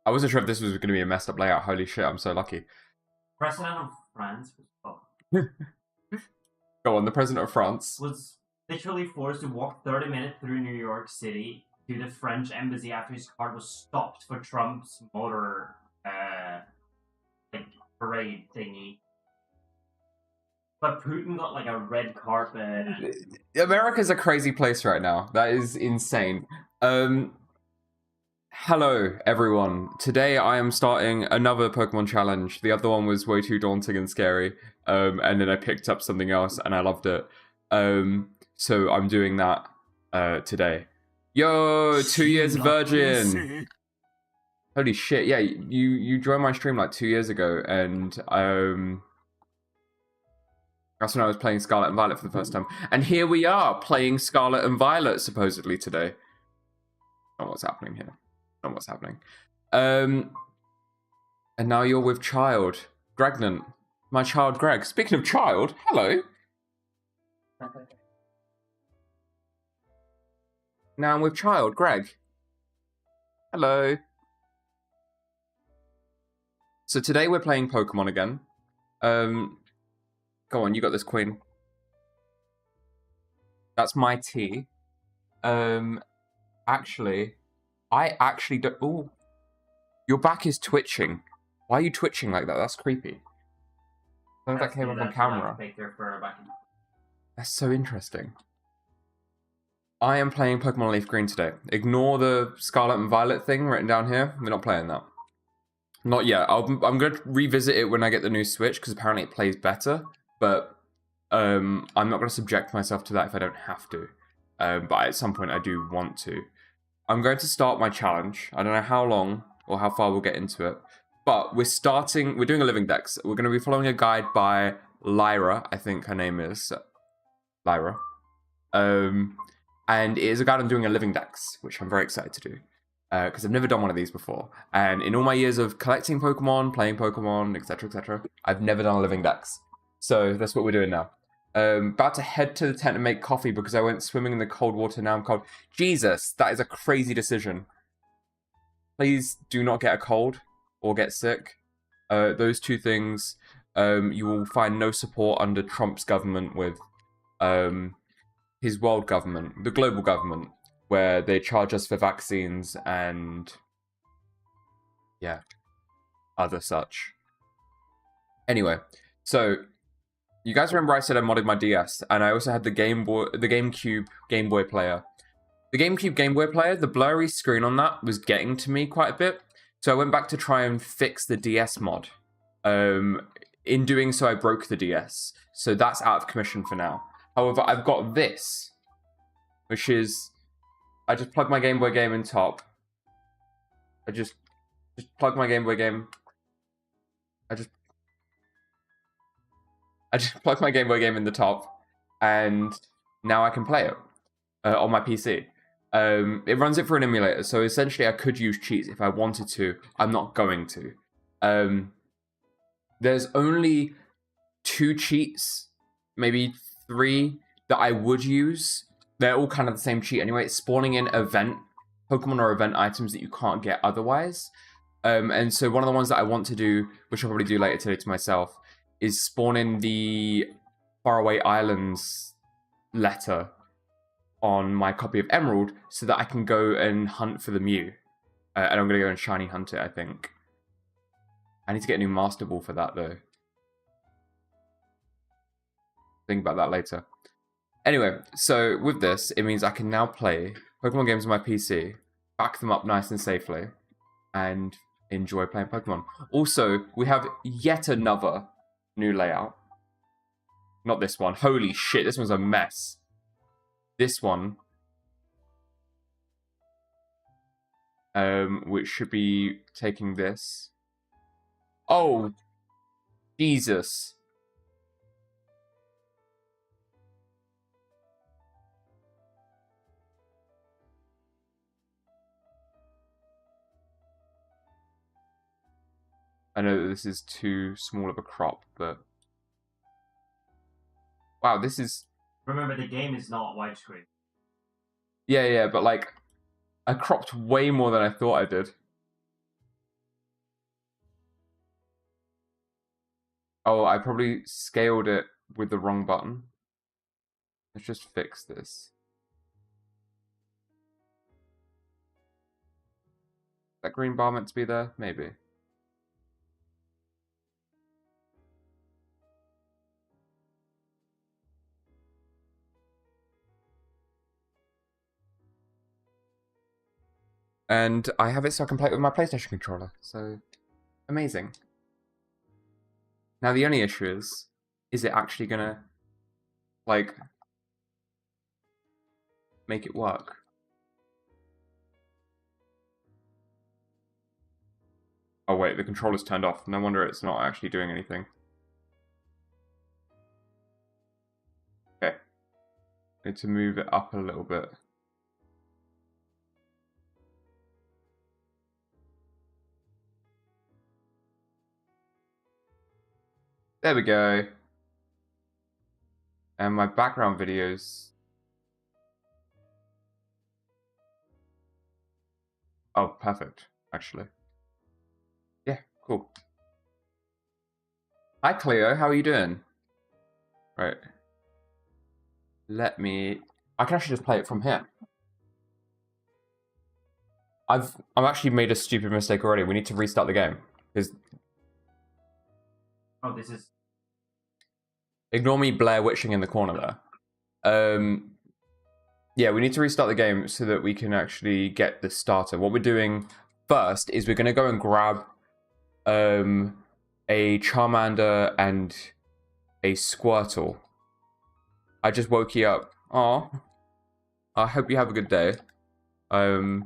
I wasn't sure if this was going to be a messed up layout. Holy shit, I'm so lucky. President of France Go on, the president of France. was literally forced to walk 30 minutes through New York City to the French embassy after his car was stopped for Trump's motor like parade thingy. But Putin got like a red carpet. America's a crazy place right now. That is insane. Hello, everyone. Today I am starting another Pokemon challenge. The other one was way too daunting and scary. And then I picked up something else and I loved it. So I'm doing that today. Yo, 2 years virgin. Holy shit! Yeah, you joined my stream like 2 years ago, and that's when I was playing Scarlet and Violet for the first time. And here we are playing Scarlet and Violet supposedly today. Not what's happening here. Not what's happening. And now you're with child Gregnant, my child Greg. Speaking of child, hello. Now I'm with child Greg. Hello. So today we're playing Pokemon again. Go on, you got this, Queen. That's my tea. Actually, I actually don't. Ooh, your back is twitching. Why are you twitching like that? That's creepy. I think that came up on camera. That's so interesting. I am playing Pokemon Leaf Green today. Ignore the Scarlet and Violet thing written down here. We're not playing that. Not yet. I'm going to revisit it when I get the new Switch, because apparently it plays better. But I'm not going to subject myself to that if I don't have to. But at some point I do want to. I'm going to start my challenge. I don't know how long or how far we'll get into it. But we're doing a living dex. We're going to be following a guide by Lyra. I think her name is Lyra. And it is a guide on doing a living dex, which I'm very excited to do. Because I've never done one of these before. And in all my years of collecting Pokemon, playing Pokemon, etc., I've never done a living dex. So that's what we're doing now. About to head to the tent and make coffee because I went swimming in the cold water. Now I'm cold. Jesus, that is a crazy decision. Please do not get a cold or get sick. Those two things, you will find no support under Trump's government with his world government, the global government, where they charge us for vaccines and, yeah, other such. Anyway, so you guys remember I said I modded my DS, and I also had the GameCube Game Boy player. The GameCube Game Boy player, the blurry screen on that was getting to me quite a bit, so I went back to try and fix the DS mod. In doing so, I broke the DS, so that's out of commission for now. However, I've got this, which is, I just plug my Game Boy game in top. I just plug my Game Boy game. I just plug my Game Boy game in the top, and now I can play it on my PC. It runs it for an emulator, so essentially I could use cheats if I wanted to. I'm not going to. There's only 2 cheats, maybe 3, that I would use. They're all kind of the same cheat anyway. It's spawning in Pokemon or event items that you can't get otherwise. And so one of the ones that I want to do, which I'll probably do later today to myself, is spawn in the Faraway Islands letter on my copy of Emerald so that I can go and hunt for the Mew. And I'm going to go and shiny hunt it, I think. I need to get a new Master Ball for that, though. Think about that later. Anyway, so with this, it means I can now play Pokemon games on my PC, back them up nice and safely, and enjoy playing Pokemon. Also, we have yet another new layout. Not this one. Holy shit, this one's a mess. This one, which should be taking this. Oh, Jesus. I know that this is too small of a crop, but... Wow, this is... Remember, the game is not widescreen. Yeah, but like, I cropped way more than I thought I did. Oh, I probably scaled it with the wrong button. Let's just fix this. That green bar meant to be there? Maybe. And I have it so I can play it with my PlayStation controller. So, amazing. Now the only issue is it actually gonna, like, make it work? Oh wait, the controller's turned off. No wonder it's not actually doing anything. Okay. Need to move it up a little bit. There we go. And my background videos. Oh, perfect, actually. Yeah, cool. Hi, Cleo. How are you doing? Right. Let me... I can actually just play it from here. I've actually made a stupid mistake already. We need to restart the game. Because... Oh, this is... Ignore me Blair Witching in the corner there. Yeah, we need to restart the game so that we can actually get this started. What we're doing first is we're going to go and grab a Charmander and a Squirtle. I just woke you up. Aw. I hope you have a good day. I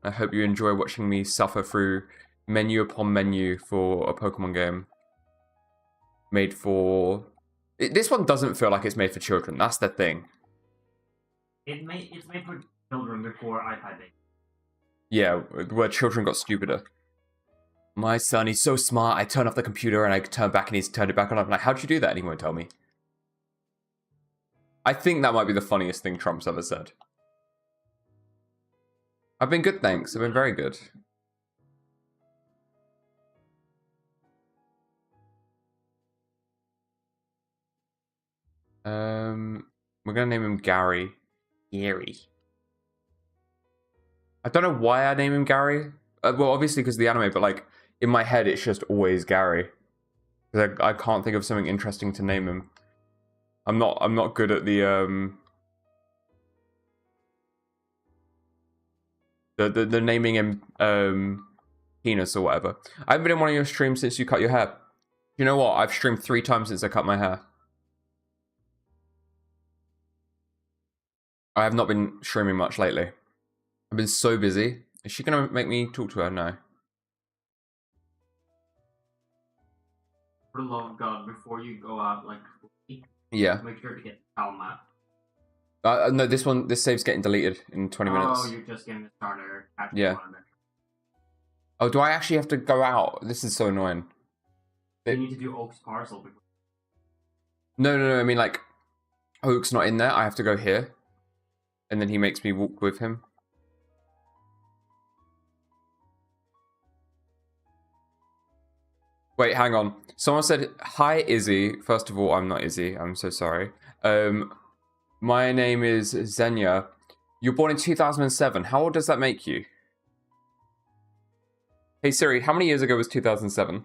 hope you enjoy watching me suffer through menu upon menu for a Pokemon game. Made for... This one doesn't feel like it's made for children. That's the thing. It's made for children before iPad days. Yeah, where children got stupider. My son, he's so smart. I turn off the computer and I turn back and he's turned it back on. I'm like, how'd you do that? And he won't tell me. I think that might be the funniest thing Trump's ever said. I've been good, thanks. I've been very good. We're gonna name him Gary. Gary. I don't know why I name him Gary. Well, obviously because of the anime, but like in my head, it's just always Gary. I can't think of something interesting to name him. I'm not good at the naming him penis or whatever. I haven't been in one of your streams since you cut your hair. You know what? I've streamed 3 times since I cut my hair. I have not been streaming much lately. I've been so busy. Is she gonna make me talk to her? No. For the love of God, before you go out, like, Yeah. make sure to get Palmat. No, this save's getting deleted in 20 minutes. Oh, you're just getting the starter. Yeah. Oh, do I actually have to go out? This is so annoying. You need to do Oak's parcel before. No. I mean, like, Oak's not in there. I have to go here. And then he makes me walk with him. Wait, hang on. Someone said, hi, Izzy. First of all, I'm not Izzy. I'm so sorry. My name is Xenia. You're born in 2007. How old does that make you? Hey, Siri, how many years ago was 2007?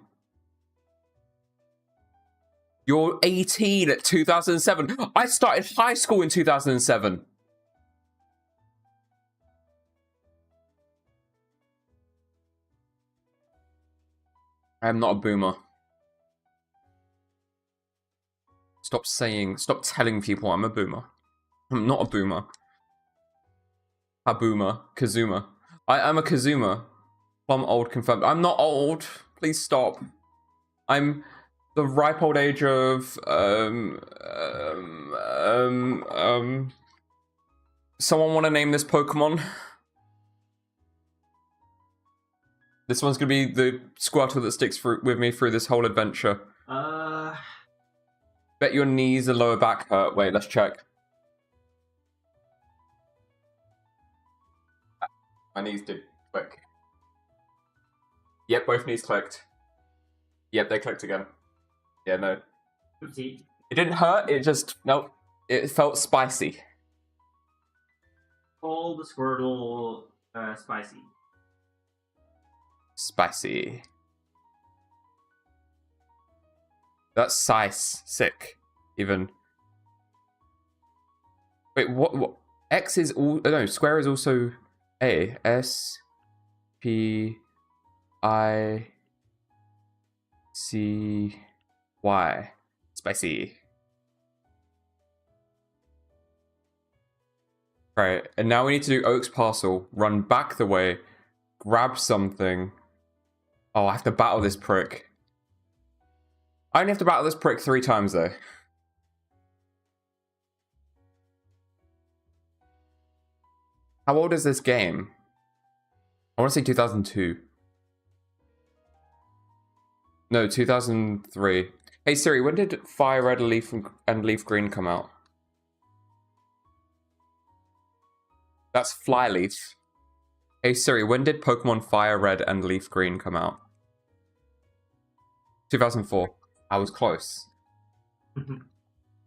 You're 18 at 2007. I started high school in 2007. I am not a boomer. Stop telling people I'm a boomer. I'm not a boomer. A boomer. Kazuma. I'm a Kazuma. Plum old confirmed. I'm not old. Please stop. I'm the ripe old age of someone want to name this Pokemon? This one's gonna be the Squirtle that sticks with me through this whole adventure. Bet your knees and lower back hurt. Wait, let's check. My knees did click. Yep, both knees clicked. Yep, they clicked again. Yeah, no. Oopsie. It didn't hurt, it just, nope. It felt spicy. All the Squirtle spicy. Spicy. That's size. Sick. Even. Wait, what? X is all. No, square is also A. S. P. I. C. Y. Spicy. Right, and now we need to do Oak's parcel, run back the way, grab something. Oh, I have to battle this prick. I only have to battle this prick 3 times, though. How old is this game? I want to say 2002. No, 2003. Hey Siri, when did Fire Red and Leaf Green come out? That's Flyleaf. Hey Siri, when did Pokemon Fire Red and Leaf Green come out? 2004. I was close.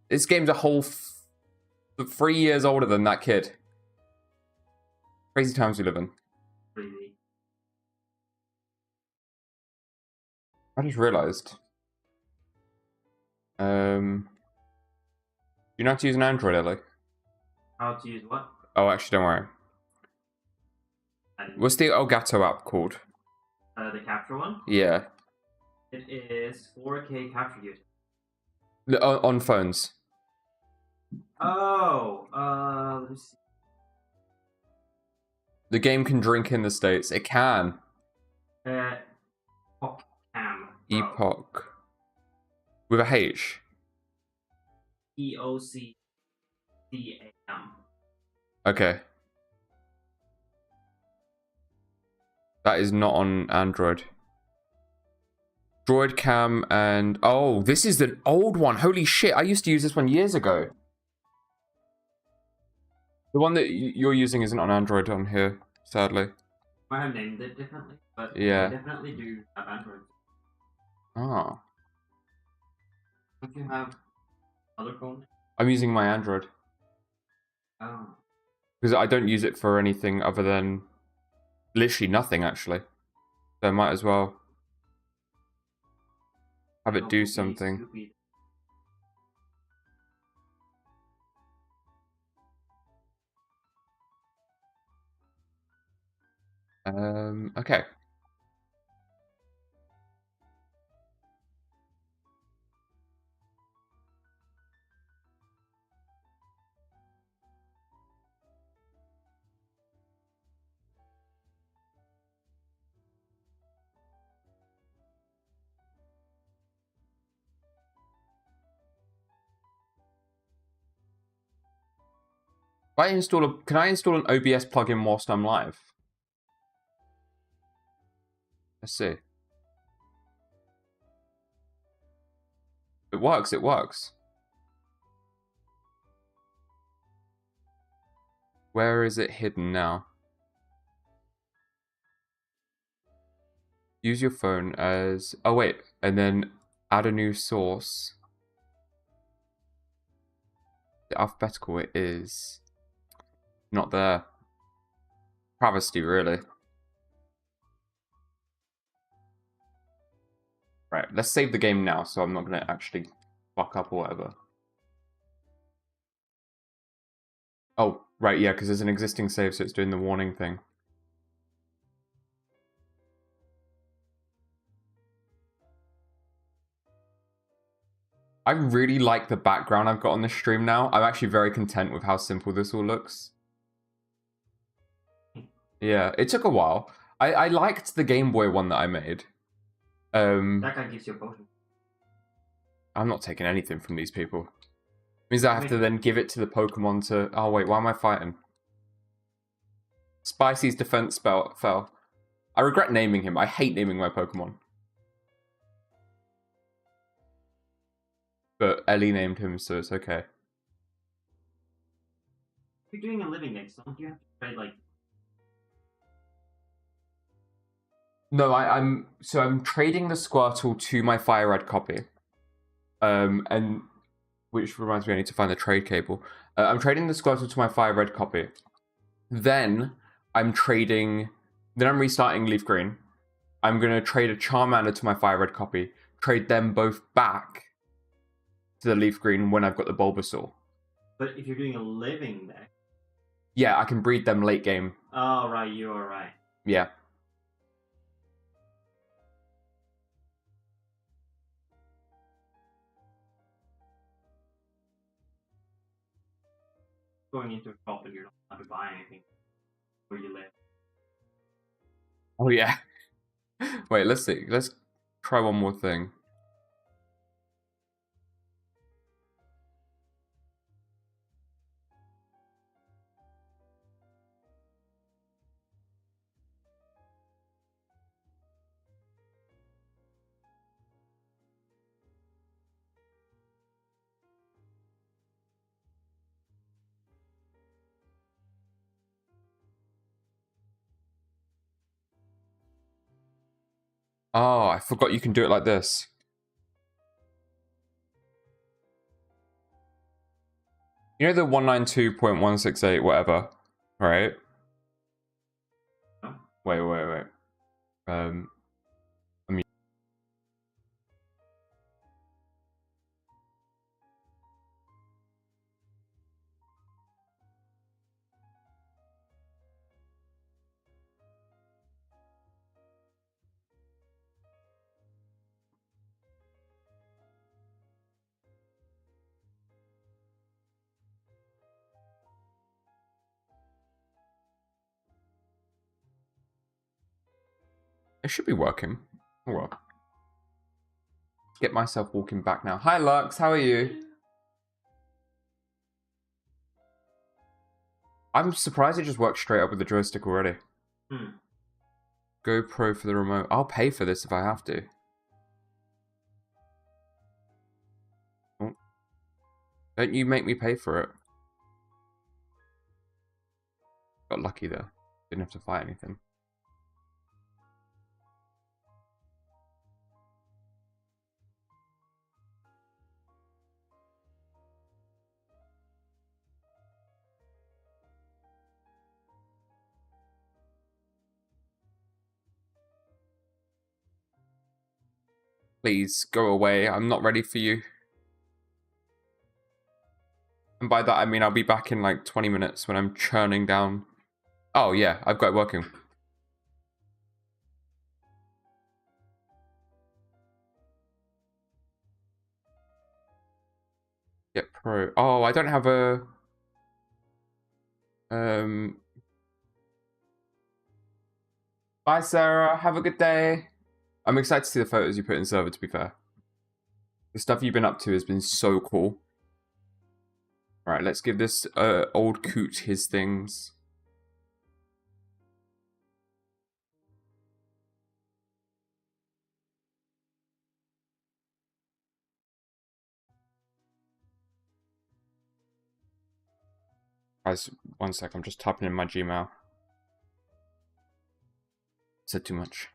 This game's a whole 3 years older than that kid. Crazy times we live in. Crazy. I just realized. You know how to use an Android, Ellie? How to use what? Oh, actually, don't worry. What's the Elgato app called? The capture one? Yeah. It is 4K capture user. On phones. Oh, let me see. The game can drink in the States. It can. Epoch Cam. Epoch. With a H. EOCCAM. Okay. That is not on Android. Droid Cam and... Oh, this is the old one. Holy shit, I used to use this one years ago. The one that you're using isn't on Android on here, sadly. I have named it differently, but yeah. I definitely do have Android. Oh. Don't you have other phone? I'm using my Android. Oh. Because I don't use it for anything other than... Literally nothing, actually. So I might as well... have it do something. Stupid. Okay. Can I install an OBS plugin whilst I'm live? Let's see. It works, it works. Where is it hidden now? Use your phone as... Oh, wait. And then add a new source. The alphabetical it is. Not there. Travesty, really. Right, let's save the game now, so I'm not going to actually fuck up or whatever. Oh, right, yeah, because there's an existing save, so it's doing the warning thing. I really like the background I've got on this stream now. I'm actually very content with how simple this all looks. Yeah, it took a while. I liked the Game Boy one that I made. That guy gives you a potion. I'm not taking anything from these people. Means I have to then give it to the Pokemon to... Oh, wait, why am I fighting? Spicy's defense spell fell. I regret naming him. I hate naming my Pokemon. But Ellie named him, so it's okay. If you're doing a living next, don't you have to trade, like... No, I'm trading the Squirtle to my Fire Red copy. And which reminds me, I need to find the trade cable. I'm trading the Squirtle to my Fire Red copy. Then I'm restarting Leaf Green. I'm going to trade a Charmander to my Fire Red copy. Trade them both back to the Leaf Green when I've got the Bulbasaur. But if you're doing a living deck... Yeah, I can breed them late game. Oh, right, you are right. Yeah. Going into a shop and you're not allowed to buy anything where you live. Oh, yeah. Wait, let's see. Let's try one more thing. Oh, I forgot you can do it like this. You know the 192.168 whatever, right? No. Wait. It should be working. Oh well. Get myself walking back now. Hi Lux, how are you? I'm surprised it just works straight up with the joystick already. GoPro for the remote. I'll pay for this if I have to. Oh. Don't you make me pay for it. Got lucky there. Didn't have to fight anything. Please, go away. I'm not ready for you. And by that, I mean I'll be back in like 20 minutes when I'm churning down. Oh, yeah, I've got it working. Get Pro. Oh, I don't have a... Bye, Sarah. Have a good day. I'm excited to see the photos you put in server, to be fair. The stuff you've been up to has been so cool. Alright, let's give this old coot his things. Guys, one sec, I'm just typing in my Gmail. Said too much.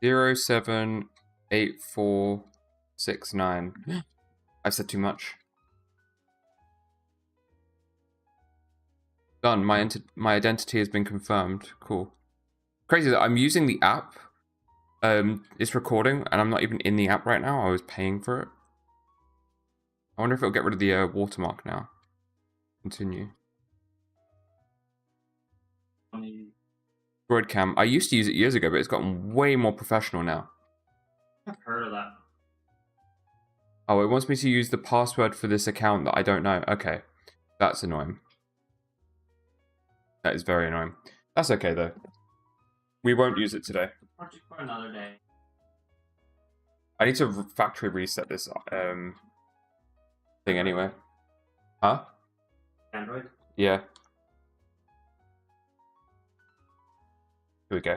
Zero 78469. I said too much. Done. My identity has been confirmed. Cool. Crazy that I'm using the app. It's recording, and I'm not even in the app right now. I was paying for it. I wonder if it'll get rid of the watermark now. Continue. Broadcam. I used to use it years ago, but it's gotten way more professional now. I've heard of that. Oh, it wants me to use the password for this account that I don't know. Okay. That's annoying. That is very annoying. That's okay, though. We won't use it today. Project for another day. I need to factory reset this thing anyway. Huh? Android? Yeah. Here we go.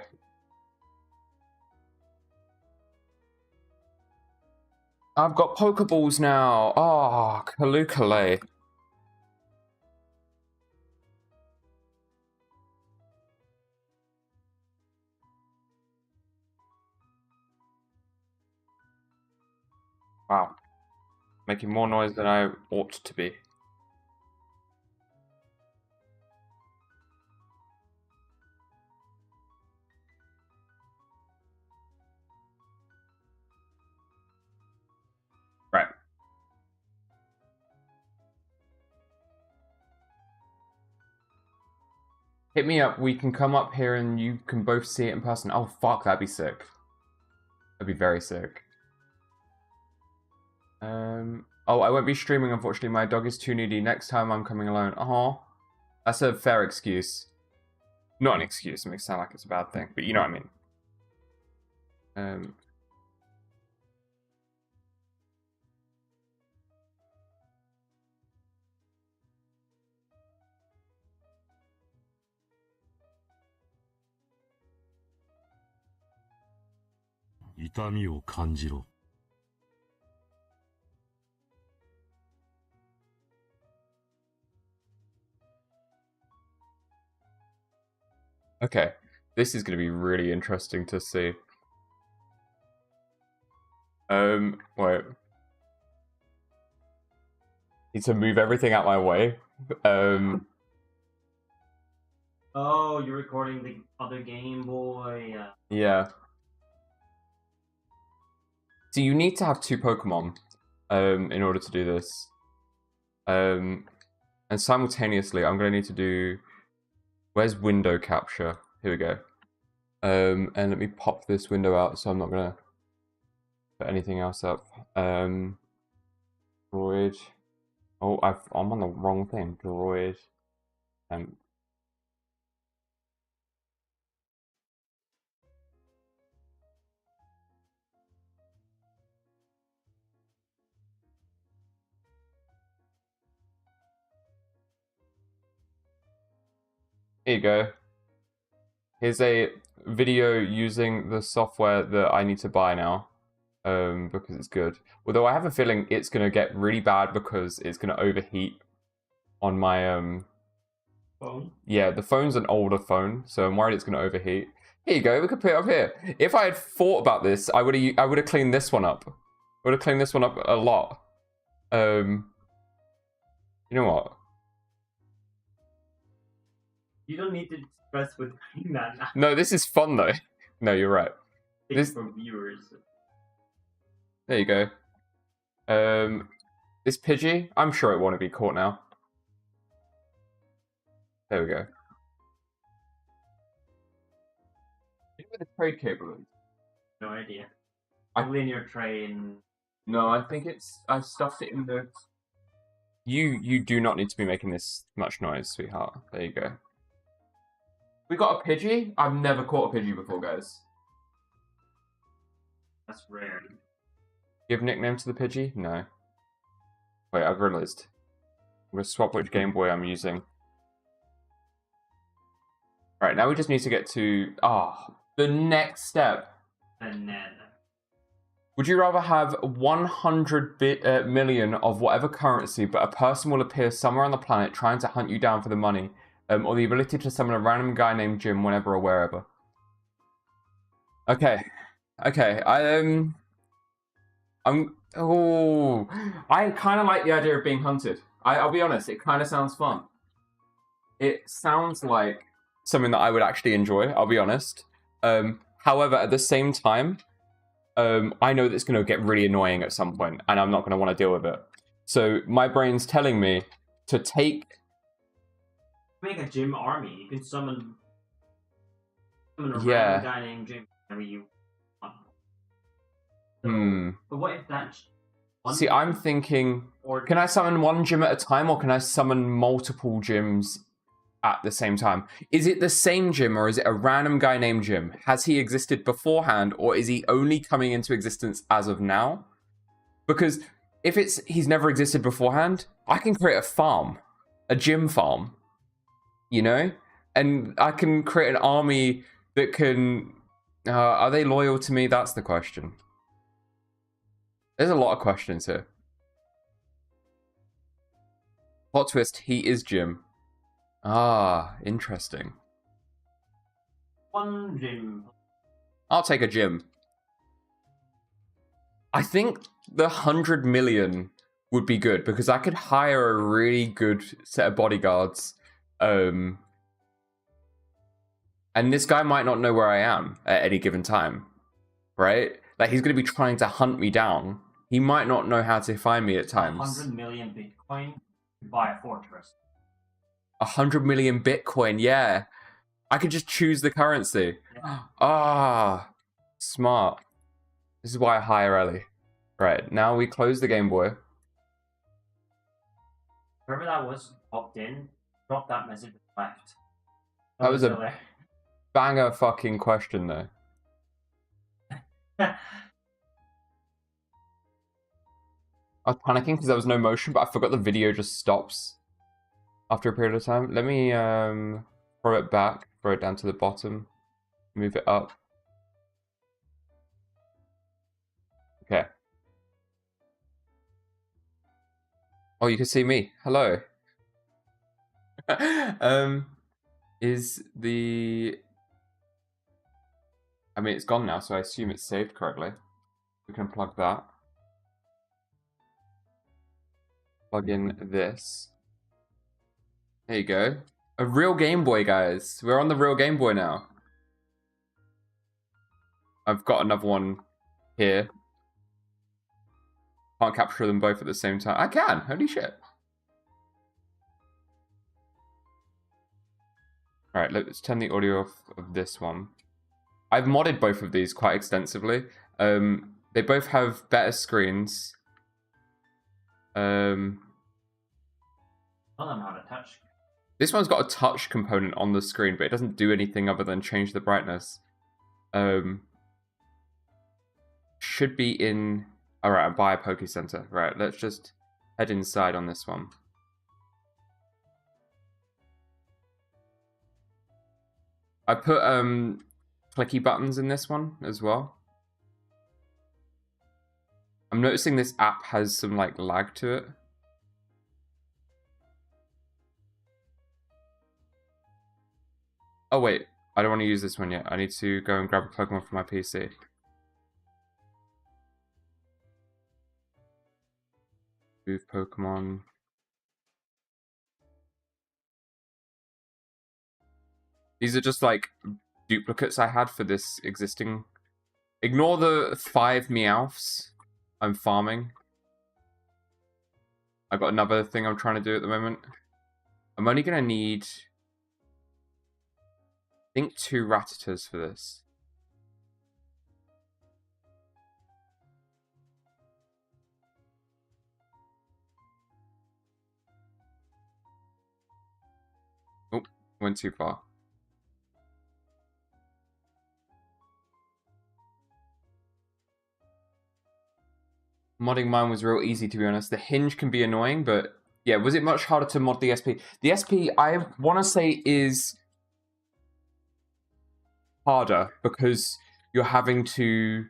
I've got Pokeballs now. Oh, Kalukale. Wow. Making more noise than I ought to be. Right. Hit me up. We can come up here and you can both see it in person. Oh, fuck. That'd be sick. That'd be very sick. Oh, I won't be streaming, unfortunately. My dog is too needy. Next time I'm coming alone. Oh, that's a fair excuse. Not an excuse. It makes it sound like it's a bad thing, but you know what I mean. 痛みを感じろ。 Okay, this is going to be really interesting to see. Wait. Need to move everything out my way. Oh, you're recording the other Game Boy. Yeah. So you need to have 2 Pokemon, in order to do this. And simultaneously, I'm going to need to do... Where's window capture? Here we go. And let me pop this window out so I'm not going to put anything else up. Droid. Oh, I'm on the wrong thing. Droid. Here you go. Here's a video using the software that I need to buy now, because it's good. Although I have a feeling it's going to get really bad because it's going to overheat on my Phone? Yeah, the phone's an older phone, so I'm worried it's going to overheat. Here you go. We could put it up here. If I had thought about this, I would have cleaned this one up. I would have cleaned this one up a lot. You know what? You don't need to stress with that now. No, this is fun though. No, you're right. This for viewers. There you go. This Pidgey, I'm sure it won't be caught now. There we go. You know where the trade cable is? No idea. Linear train. No, I think I stuffed it in the... You do not need to be making this much noise, sweetheart. There you go. We got a Pidgey? I've never caught a Pidgey before, guys. That's rare. Give nickname to the Pidgey? No. Wait, I've realized. I'm going to swap which Game Boy I'm using. Right, now we just need to get to... the next step. And then... Would you rather have 100 million of whatever currency, but a person will appear somewhere on the planet trying to hunt you down for the money, or the ability to summon a random guy named Jim whenever or wherever? Okay. Okay, I kind of like the idea of being hunted. I'll be honest, it kind of sounds fun. It sounds like something that I would actually enjoy, I'll be honest. However, at the same time, I know that it's going to get really annoying at some point, and I'm not going to want to deal with it. So my brain's telling me to take... Make a gym army. You can summon a random guy named Jim whenever you want. So, but what if that's... See, I'm thinking... Can I summon one gym at a time, or can I summon multiple gyms at the same time? Is it the same gym, or is it a random guy named Jim? Has he existed beforehand, or is he only coming into existence as of now? Because if he's never existed beforehand, I can create a farm, a gym farm, you know? And I can create an army that can... are they loyal to me? That's the question. There's a lot of questions here. Plot twist, he is Jim. Ah, interesting. One Jim. I'll take a Jim. I think the 100 million would be good because I could hire a really good set of bodyguards. And this guy might not know where I am at any given time, right? Like, he's going to be trying to hunt me down. He might not know how to find me at times. 100 million Bitcoin to buy a fortress. 100 million Bitcoin, yeah. I could just choose the currency. Yeah. Ah, smart. This is why I hire Ellie. Right, now we close the Game Boy. Whoever that was popped in, dropped that message and left. That was still a there. banger fucking question, though. I was panicking because there was no motion, but I forgot the video just stops after a period of time. Let me throw it back, throw it down to the bottom, move it up. Okay. Oh, you can see me. Hello. Is the... I mean, it's gone now, so I assume it's saved correctly. We can plug that. Plug in this. There you go. A real Game Boy, guys. We're on the real Game Boy now. I've got another one here. Can't capture them both at the same time. I can. Holy shit. Alright, let's turn the audio off of this one. I've modded both of these quite extensively. They both have better screens. I don't know how to touch. This one's got a touch component on the screen, but it doesn't do anything other than change the brightness. Should be in... Alright, buy a Poke Center. Right, let's just head inside on this one. I put clicky buttons in this one as well. I'm noticing this app has some like lag to it. Oh wait, I don't want to use this one yet. I need to go and grab a Pokemon from my PC. Move Pokemon. These are just like duplicates I had for this existing. Ignore the 5 Meowths. I'm farming. I've got another thing I'm trying to do at the moment. I'm only going to need, I think, 2 Rattatas for this. Oh, went too far. Modding mine was real easy, to be honest. The hinge can be annoying, but yeah, was it much harder to mod the SP? The SP, I want to say, is harder because you're having to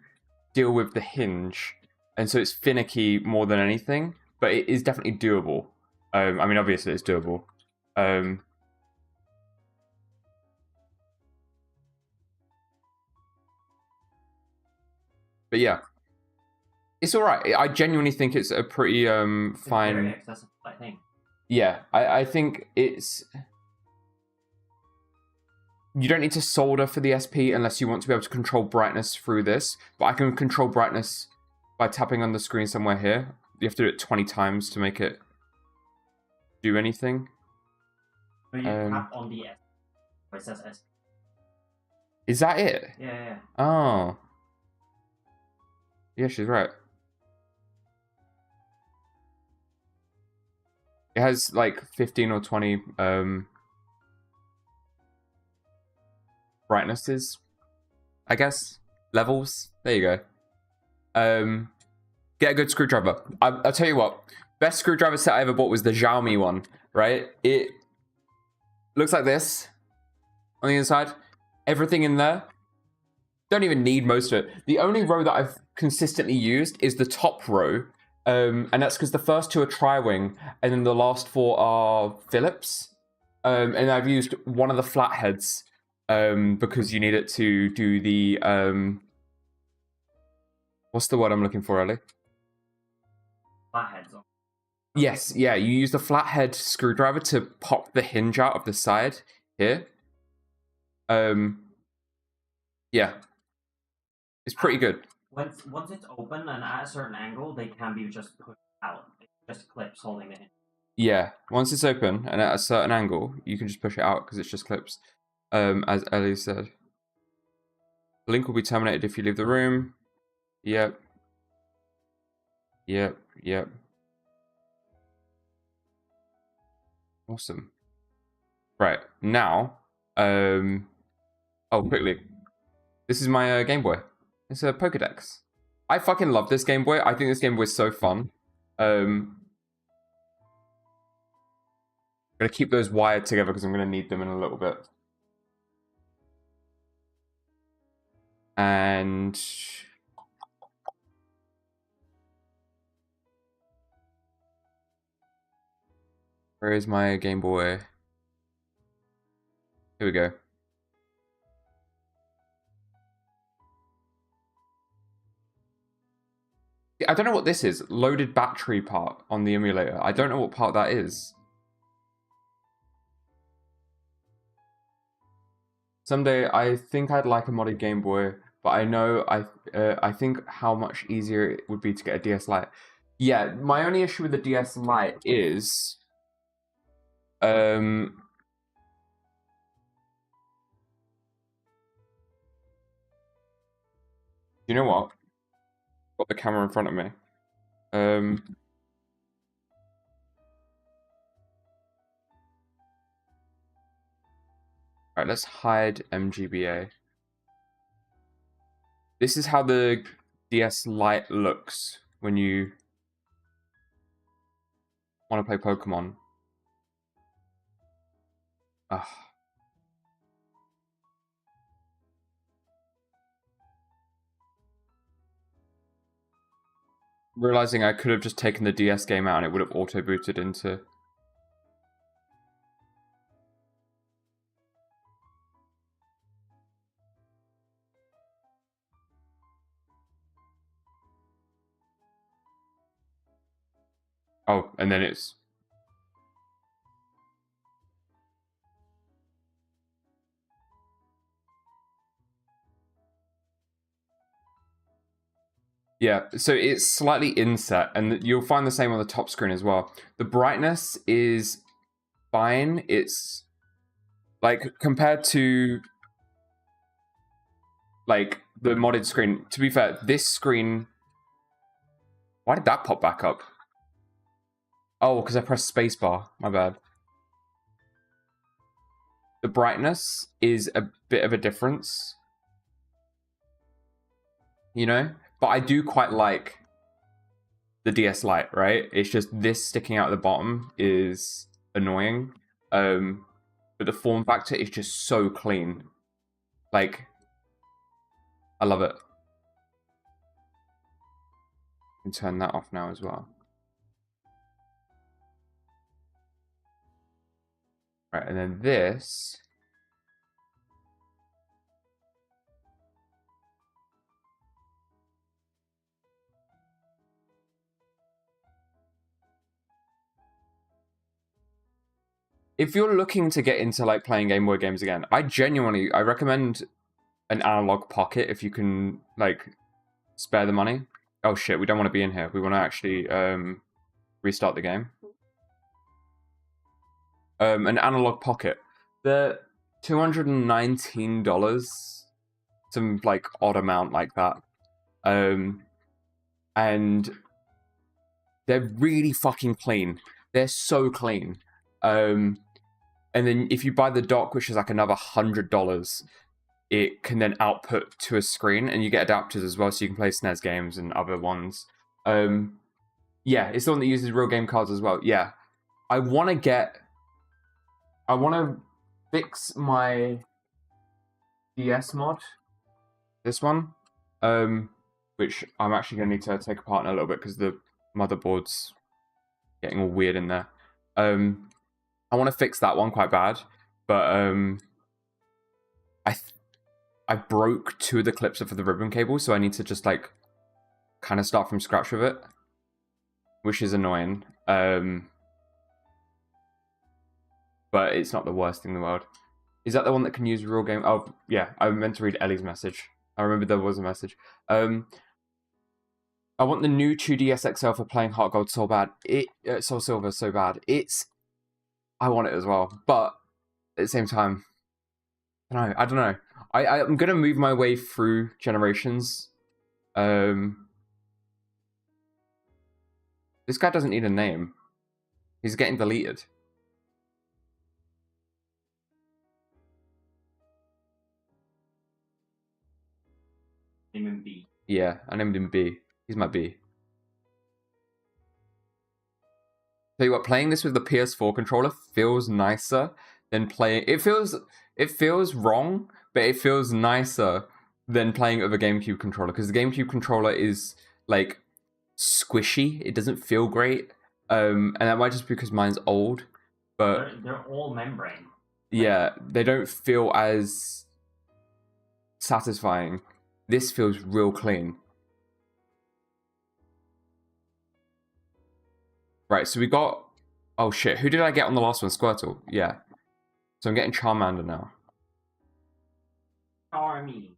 deal with the hinge, and so it's finicky more than anything, but it is definitely doable. I mean, obviously it's doable. But yeah. It's alright. I genuinely think it's a pretty It's fine... very accessible, I think. Yeah, I think it's... You don't need to solder for the SP unless you want to be able to control brightness through this. But I can control brightness by tapping on the screen somewhere here. You have to do it 20 times to make it do anything. So you tap on the S. Where it says S. Is that it? Yeah. Oh. Yeah, she's right. It has like 15 or 20 brightnesses, I guess. Levels. There you go. Get a good screwdriver. I'll tell you what. Best screwdriver set I ever bought was the Xiaomi one, right? It looks like this on the inside. Everything in there don't even need most of it. The only row that I've consistently used is the top row, and that's because the first two are tri-wing, and then the last four are Phillips. And I've used one of the flatheads because you need it to do the what's the word I'm looking for, Ellie? Flatheads on. Yes, yeah, you use the flathead screwdriver to pop the hinge out of the side here. Yeah. It's pretty good. Once it's open and at a certain angle, they can be just pushed out. It's just clips holding it in. Yeah, once it's open and at a certain angle, you can just push it out because it's just clips. As Ellie said. The link will be terminated if you leave the room. Yep. Yep, yep. Awesome. Right, now, oh, quickly. This is my Game Boy. It's a Pokedex. I fucking love this Game Boy. I think this Game Boy is so fun. I'm gonna keep those wired together because I'm gonna need them in a little bit. And where is my Game Boy? Here we go. I don't know what this is. Loaded battery part on the emulator. I don't know what part that is. Someday, I think I'd like a modded Game Boy, but I know I think how much easier it would be to get a DS Lite. Yeah, my only issue with the DS Lite is, you know what? Got the camera in front of me. Alright, let's hide MGBA. This is how the DS Lite looks when you want to play Pokemon. Ugh. Realizing I could have just taken the DS game out and it would have auto-booted into... Oh, and then it's... Yeah, so it's slightly inset, and you'll find the same on the top screen as well. The brightness is fine. It's like compared to like the modded screen. To be fair, this screen. Why did that pop back up? Oh, because I pressed spacebar. My bad. The brightness is a bit of a difference, you know. But I do quite like the DS Lite, right? It's just this sticking out at the bottom is annoying. But the form factor is just so clean. Like, I love it. I can turn that off now as well. Right, and then this... If you're looking to get into like playing Game Boy games again, I recommend an analog pocket if you can like spare the money. Oh shit, we don't want to be in here. We want to actually restart the game. An analog pocket. They're $219, some like odd amount like that. And they're really fucking clean. They're so clean. And then if you buy the dock, which is like another $100, it can then output to a screen, and you get adapters as well, so you can play SNES games and other ones. Yeah, it's the one that uses real game cards as well. Yeah, I want to fix my DS mod. this one, which I'm actually going to need to take apart in a little bit because the motherboard's getting all weird in there. I want to fix that one quite bad, but I broke 2 of the clips for the ribbon cable, so I need to just like kind of start from scratch with it, which is annoying. But it's not the worst thing in the world. Is that the one that can use real game? Oh yeah, I meant to read Ellie's message. I remember there was a message. I want the new 2DS XL for playing Heart Gold so bad. Soul Silver so bad. I want it as well, but at the same time, I don't know. I'm gonna move my way through generations. This guy doesn't need a name. He's getting deleted. Name him B. Yeah, I named him B. He's my B. Tell you what, playing this with the PS4 controller feels nicer than playing. It feels wrong, but it feels nicer than playing it with a GameCube controller, because the GameCube controller is like squishy. It doesn't feel great, and that might just be because mine's old. But they're all membrane. Yeah, they don't feel as satisfying. This feels real clean. Right, so we got... Oh shit, who did I get on the last one? Squirtle. Yeah. So I'm getting Charmander now. Charmy.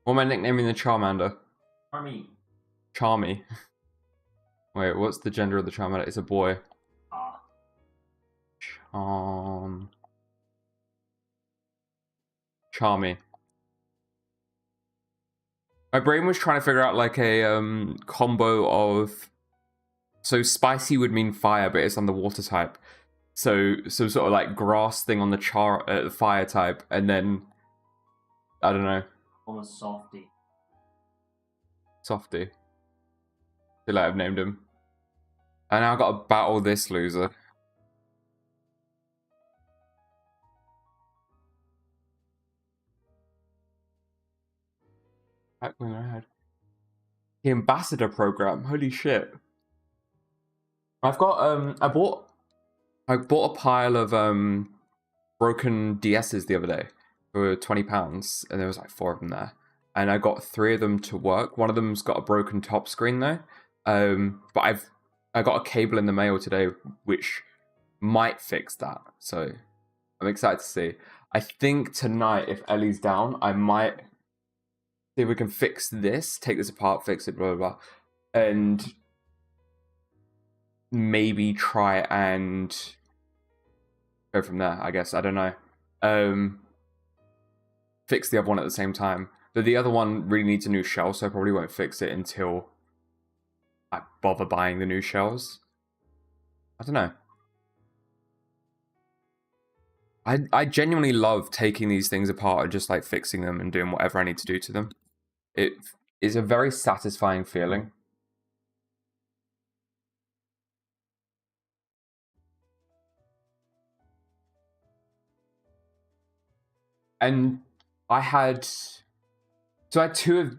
What am I nicknaming the Charmander? Charmy. Charmy. Wait, what's the gender of the Charmander? It's a boy. Charmy. My brain was trying to figure out like a combo of... So spicy would mean fire, but it's on the water type. So sort of like grass thing on the fire type, and then I don't know. Almost softy. Softy. Feel like I've named him. And now I've got to battle this loser. The ambassador program. Holy shit. I've got I bought a pile of broken DSs the other day for £20, and there was like 4 of them there. And I got 3 of them to work. One of them's got a broken top screen though. But I got a cable in the mail today which might fix that. So I'm excited to see. I think tonight, if Ellie's down, I might see if we can fix this, take this apart, fix it, blah, blah, blah. And maybe try and go from there, I guess. I don't know. Fix the other one at the same time. But the other one really needs a new shell, so I probably won't fix it until I bother buying the new shells. I don't know. I genuinely love taking these things apart and just like fixing them and doing whatever I need to do to them. It is a very satisfying feeling. And I had two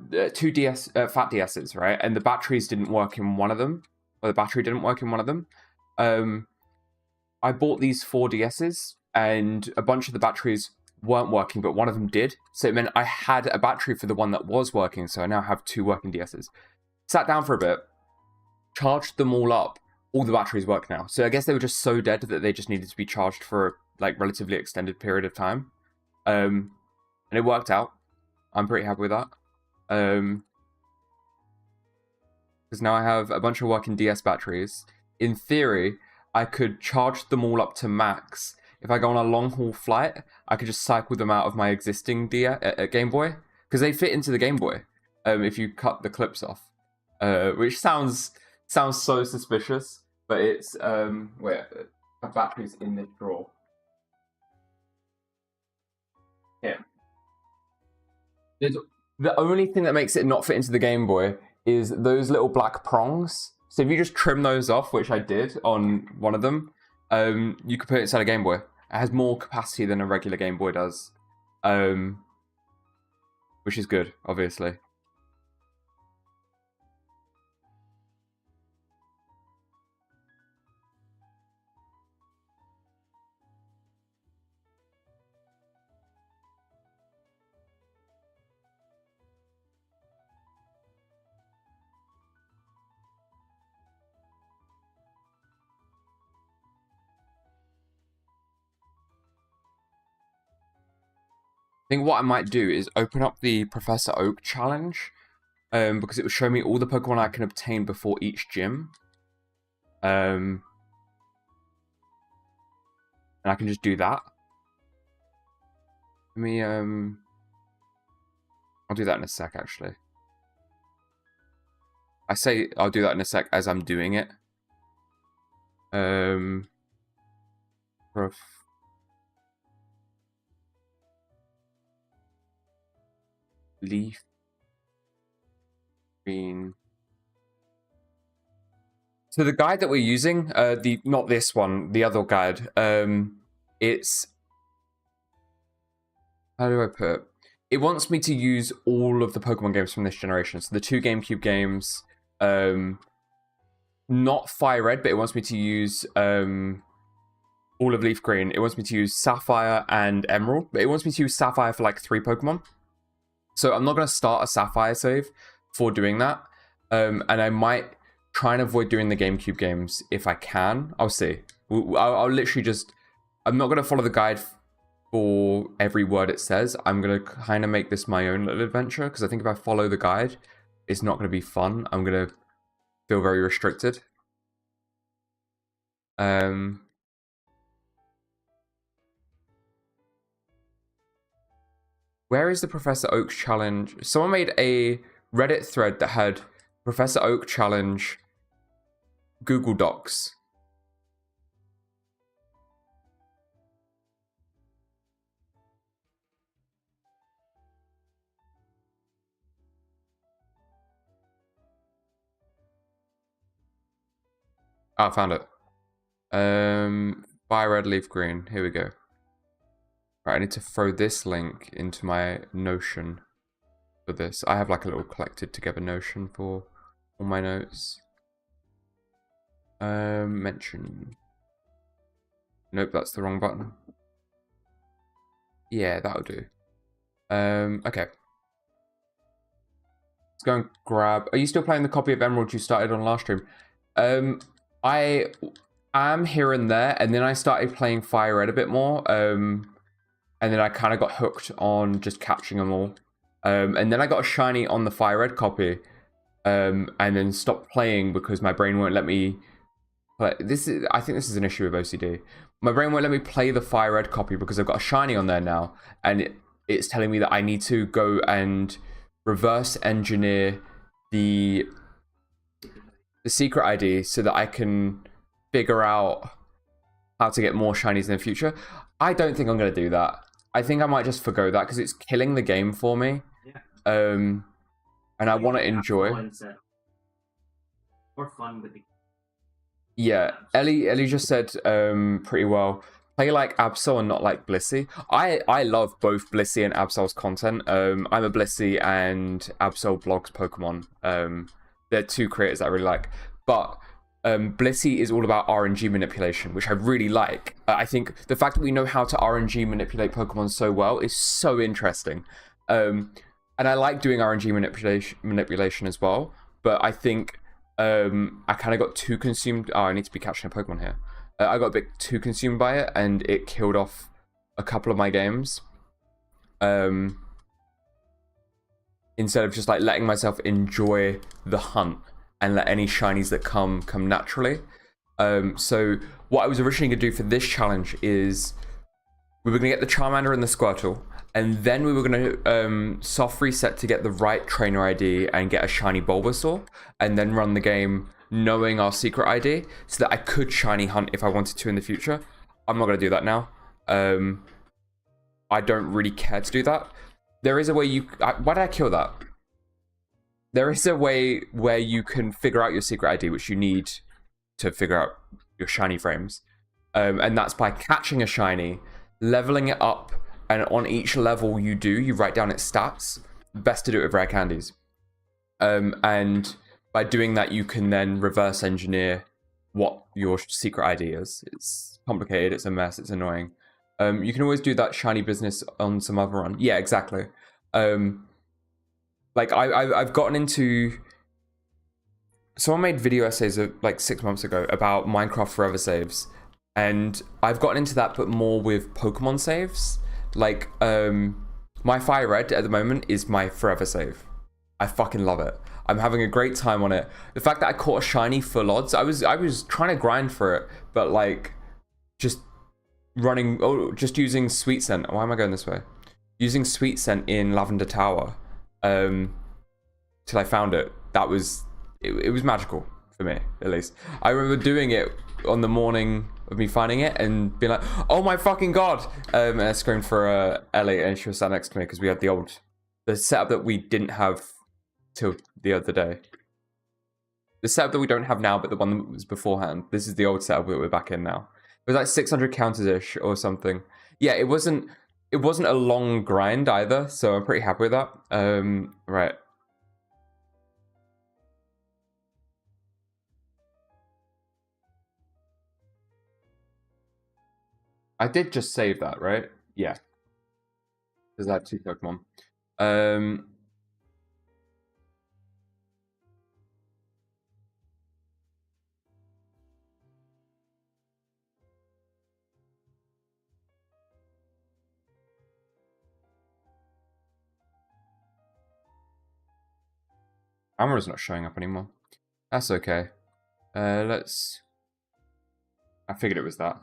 DS fat DSs, right? And the batteries didn't work in one of them, or the battery didn't work in one of them. I bought these 4 DSs, and a bunch of the batteries weren't working, but one of them did. So it meant I had a battery for the one that was working, so I now have 2 working DSs. Sat down for a bit, charged them all up. All the batteries work now. So I guess they were just so dead that they just needed to be charged for a like relatively extended period of time. And it worked out. I'm pretty happy with that. Because now I have a bunch of working DS batteries. In theory, I could charge them all up to max. If I go on a long haul flight, I could just cycle them out of my existing Game Boy, because they fit into the Game Boy. If you cut the clips off, which sounds so suspicious, but it's wait, a battery's in this drawer. Here. The only thing that makes it not fit into the Game Boy is those little black prongs. So if you just trim those off, which I did on one of them, you could put it inside a Game Boy. It has more capacity than a regular Game Boy does, which is good, obviously. I think what I might do is open up the Professor Oak challenge, because it will show me all the Pokemon I can obtain before each gym. And I can just do that. Let me, I'll do that in a sec, actually. I say I'll do that in a sec as I'm doing it. Leaf green. So the guide that we're using, not this one, the other guide, it's, how do I put it? It wants me to use all of the Pokemon games from this generation. So the 2 GameCube games, not Fire Red, but it wants me to use all of Leaf Green. It wants me to use Sapphire and Emerald, but it wants me to use Sapphire for like 3 Pokemon. So I'm not going to start a Sapphire save for doing that. And I might try and avoid doing the GameCube games if I can. I'll see. I'll literally just... I'm not going to follow the guide for every word it says. I'm going to kind of make this my own little adventure. Because I think if I follow the guide, it's not going to be fun. I'm going to feel very restricted. Where is the Professor Oak challenge? Someone made a Reddit thread that had Professor Oak challenge Google Docs. Oh, I found it. Fire Red, Leaf Green. Here we go. Right, I need to throw this link into my Notion for this. I have like a little collected together Notion for all my notes. Mention. Nope, that's the wrong button. Yeah, that'll do. Okay. Let's go and grab... Are you still playing the copy of Emerald you started on last stream? I am here and there, and then I started playing Fire Red a bit more. And then I kind of got hooked on just catching them all. And then I got a shiny on the Fire Red copy. And then stopped playing because my brain won't let me play. I think this is an issue with OCD. My brain won't let me play the Fire Red copy because I've got a shiny on there now. And it's telling me that I need to go and reverse engineer the secret ID so that I can figure out how to get more shinies in the future. I don't think I'm going to do that. I think I might just forgo that because it's killing the game for me. Yeah. And I want to enjoy. More fun with the... Yeah, Ellie just said pretty well. Play like Absol and not like Blissey. I love both Blissey and Absol's content. I'm a Blissey and Absol blogs Pokemon. They're 2 creators that I really like. But Blissey is all about RNG manipulation, which I really like. I think the fact that we know how to RNG manipulate Pokemon so well is so interesting. And I like doing RNG manipulation as well. But I think I kind of got too consumed. Oh, I need to be catching a Pokemon here. I got a bit too consumed by it, and it killed off a couple of my games. Instead of just like letting myself enjoy the hunt and let any shinies that come naturally. So what I was originally going to do for this challenge is we were going to get the Charmander and the Squirtle, and then we were going to soft reset to get the right trainer ID and get a shiny Bulbasaur, and then run the game knowing our secret ID so that I could shiny hunt if I wanted to in the future. I'm not going to do that now. I don't really care to do that. There is a way why did I kill that? There is a way where you can figure out your secret ID, which you need to figure out your shiny frames. And that's by catching a shiny, leveling it up, and on each level you write down its stats. Best to do it with rare candies. And by doing that, you can then reverse engineer what your secret ID is. It's complicated, it's a mess, it's annoying. You can always do that shiny business on some other run. Yeah, exactly. Like I've gotten into. Someone made video essays like 6 months ago about Minecraft Forever saves, and I've gotten into that, but more with Pokemon saves. Like my Fire Red at the moment is my forever save. I fucking love it. I'm having a great time on it. The fact that I caught a shiny full odds, I was trying to grind for it, but like just using Sweet Scent. Why am I going this way? Using Sweet Scent in Lavender Tower, till I found it. That was it was magical for me, at least. I remember doing it on the morning of me finding it and being like, "Oh my fucking god!" And I screamed for Ellie, and she was sat next to me because we had the setup that we didn't have till the other day. The setup that we don't have now, but the one that was beforehand. This is the old setup that we're back in now. It was like 600 counters-ish or something. Yeah, it wasn't a long grind either, so I'm pretty happy with that. Right. I did just save that, right? Yeah. Because I have 2 Pokemon. Amara's not showing up anymore. That's okay. I figured it was that.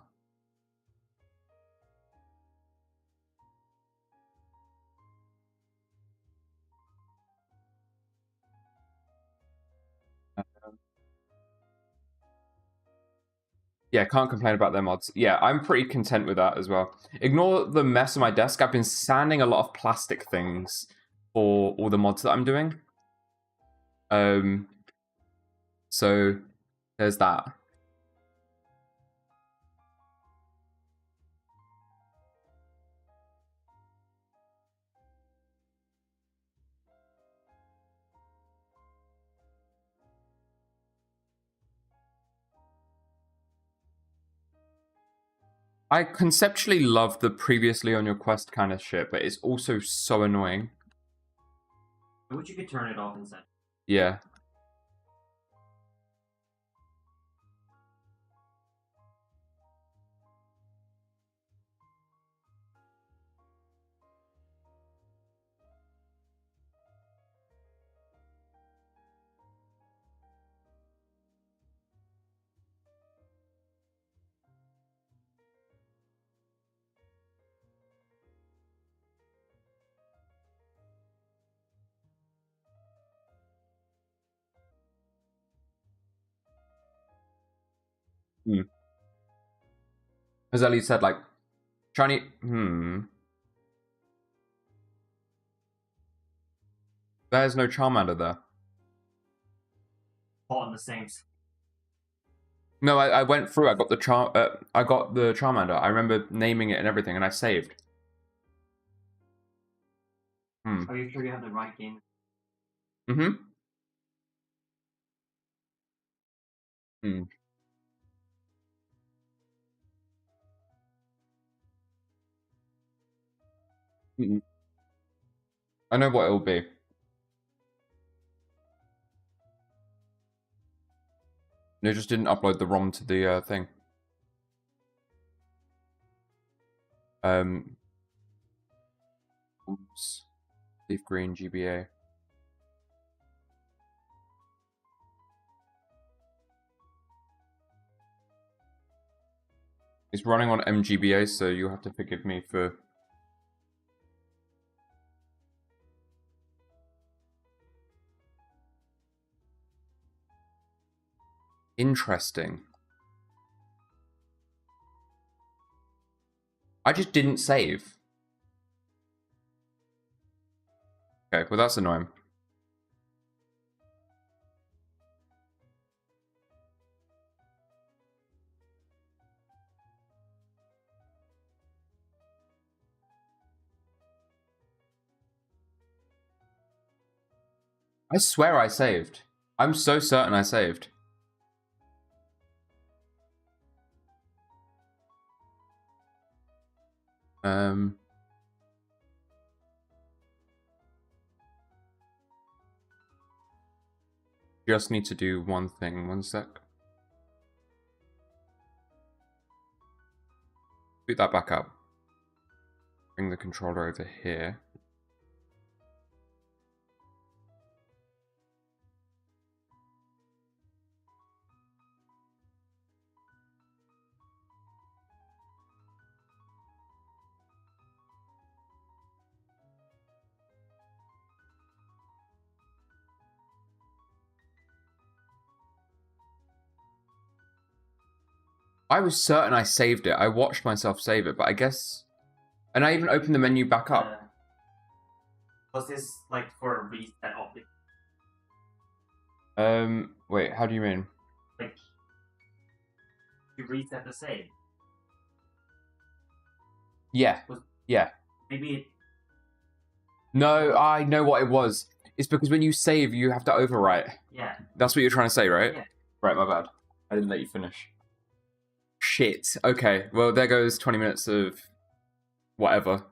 Yeah, can't complain about their mods. Yeah, I'm pretty content with that as well. Ignore the mess on my desk. I've been sanding a lot of plastic things for all the mods that I'm doing. So there's that. I conceptually love the previously on your quest kind of shit, but it's also so annoying. I wish you could turn it off instead. Yeah. As Ellie said, like, shiny. There's no Charmander there. All in the same. No, I went through. I got the Charmander. I remember naming it and everything, and I saved. Are you sure you have the right game? Mm-hmm. I know what it will be. They just didn't upload the ROM to the thing. Oops. Leaf Green GBA. It's running on MGBA, so you'll have to forgive me for... Interesting. I just didn't save. Okay, well that's annoying. I swear I saved. I'm so certain I saved. Just need to do one thing. One sec. Boot that back up. Bring the controller over here. I was certain I saved it. I watched myself save it, but I guess... And I even opened the menu back up. Was this like for a reset of it? Wait, how do you mean? Like, you reset the save? Yeah. Yeah. Maybe it... No, I know what it was. It's because when you save, you have to overwrite. Yeah. That's what you're trying to say, right? Yeah. Right, my bad. I didn't let you finish. Shit. Okay, well, there goes 20 minutes of whatever.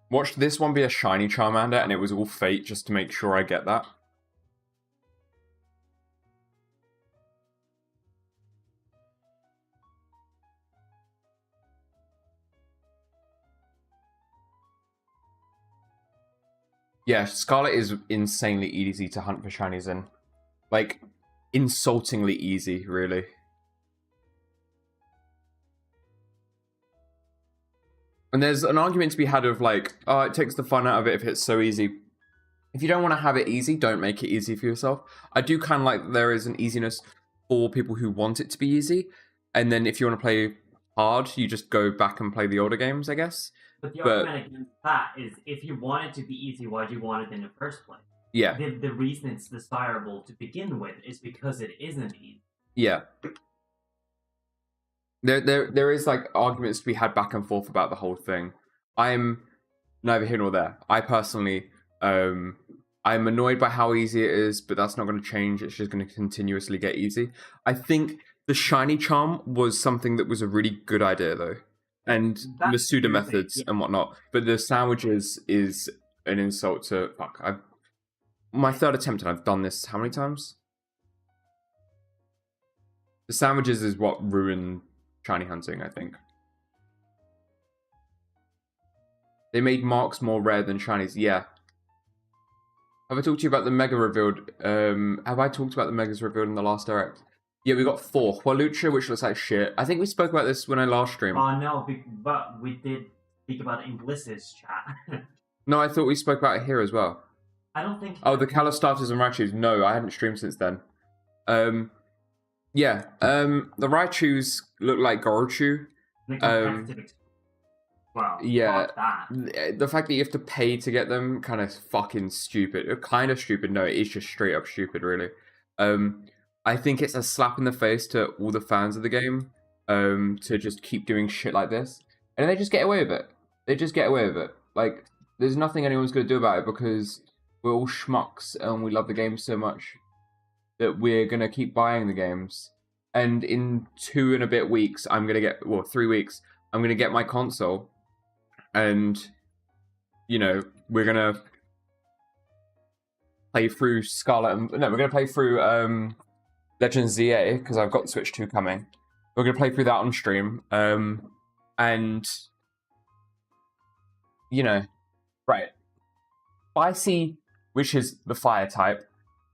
Watched this one be a shiny Charmander, and it was all fate just to make sure I get that. Yeah, Scarlet is insanely easy to hunt for shinies in. Like, insultingly easy, really. And there's an argument to be had of like, oh, it takes the fun out of it if it's so easy. If you don't want to have it easy, don't make it easy for yourself. I do kind of like that there is an easiness for people who want it to be easy. And then if you want to play hard, you just go back and play the older games, I guess. But the argument against that is, if you want it to be easy, why do you want it in the first place? Yeah. The reason it's desirable to begin with is because it isn't easy. Yeah. There is like arguments to be had back and forth about the whole thing. I'm neither here nor there. I personally, I'm annoyed by how easy it is, but that's not going to change. It's just going to continuously get easy. I think the shiny charm was something that was a really good idea, though. And Masuda methods and whatnot. But the sandwiches is an insult to... Fuck, my third attempt, and I've done this how many times? The sandwiches is what ruined shiny hunting, I think. They made marks more rare than shinies, yeah. Have I talked to you about the Mega revealed? Have I talked about the Megas revealed in the last Direct? Yeah, we got 4. Hwalucha, which looks like shit. I think we spoke about this when I last streamed. Oh, no, but we did speak about it in Bliss's chat. No, I thought we spoke about it here as well. I don't think... Oh, the Calistatus and Raichus. No, I haven't streamed since then. Yeah, the Raichus look like Gorochu. Well, yeah, that. The fact that you have to pay to get them, kind of fucking stupid. Kind of stupid, no, it is just straight up stupid, really. I think it's a slap in the face to all the fans of the game, to just keep doing shit like this. And they just get away with it. They just get away with it. Like, there's nothing anyone's going to do about it because we're all schmucks and we love the game so much that we're going to keep buying the games. And in 2 and a bit weeks, I'm going to get, well, 3 weeks, I'm going to get my console. And, you know, we're going to play through Scarlet and... No, we're going to play through Legends ZA, because I've got Switch 2 coming. We're going to play through that on stream. And, you know, right. Spicy, which is the fire type,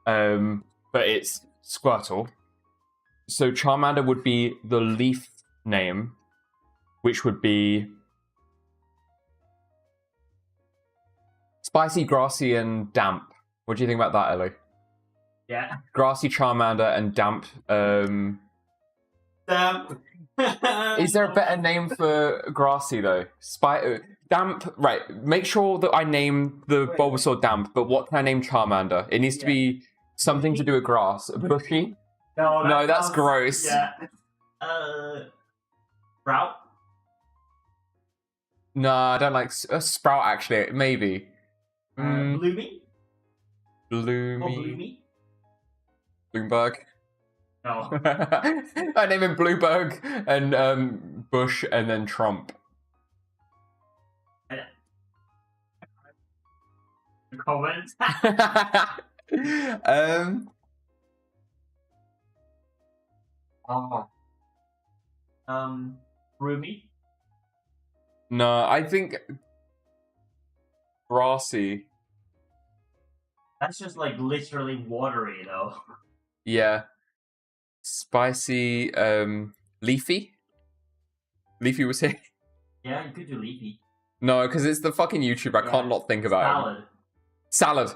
but it's Squirtle. So Charmander would be the leaf name, which would be Spicy, Grassy, and Damp. What do you think about that, Ellie? Yeah. Grassy, Charmander, and Damp. Damp. Is there a better name for grassy though? Damp. Right. Make sure that I name the Wait. Bulbasaur damp. But what can I name Charmander? It needs to be something to do with grass. Bushy. No, that's sounds- gross. Yeah. Sprout? No, I don't like Sprout. Actually, maybe. Bloomy? Or Bloomy. Bloomy? Bloomberg. No. I name him Blueberg and Bush and then Trump. Comment? Oh. Roomy? No, I think grassy. That's just like literally watery though. Yeah. Spicy, leafy? Leafy was here. Yeah, you could do leafy. No, because it's the fucking YouTube. I can't not think about it. Salad. Salad.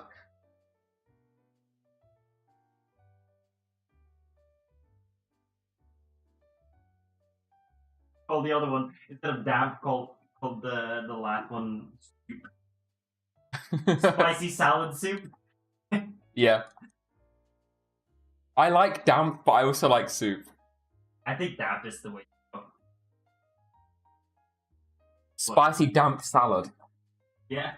Call the other one instead of damp. Called the last one spicy salad soup. Yeah. I like damp, but I also like soup. I think damp is the way to go. Spicy damp salad. Yeah.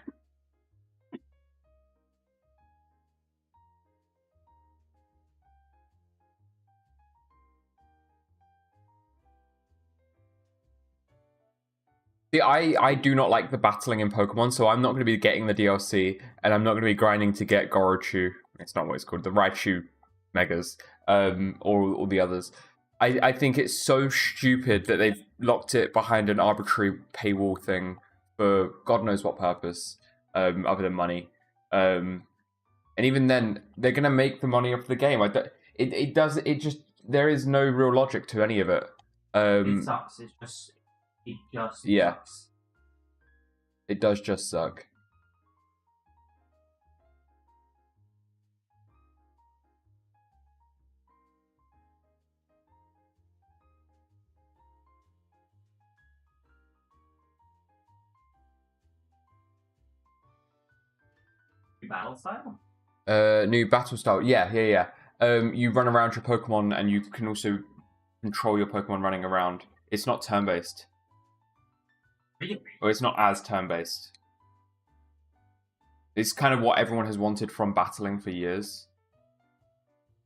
See, I do not like the battling in Pokemon, so I'm not going to be getting the DLC, and I'm not going to be grinding to get Gorochu. It's not what it's called, the Raichu Megas, or all the others. I think it's so stupid that they've locked it behind an arbitrary paywall thing for God knows what purpose, other than money. And even then, they're going to make the money off the game. There is no real logic to any of it. It sucks. It just Yeah. sucks. It does just suck. Battle style? New battle style. Yeah. You run around your Pokemon, and you can also control your Pokemon running around. It's not turn-based. Really? Or it's not as turn-based. It's kind of what everyone has wanted from battling for years.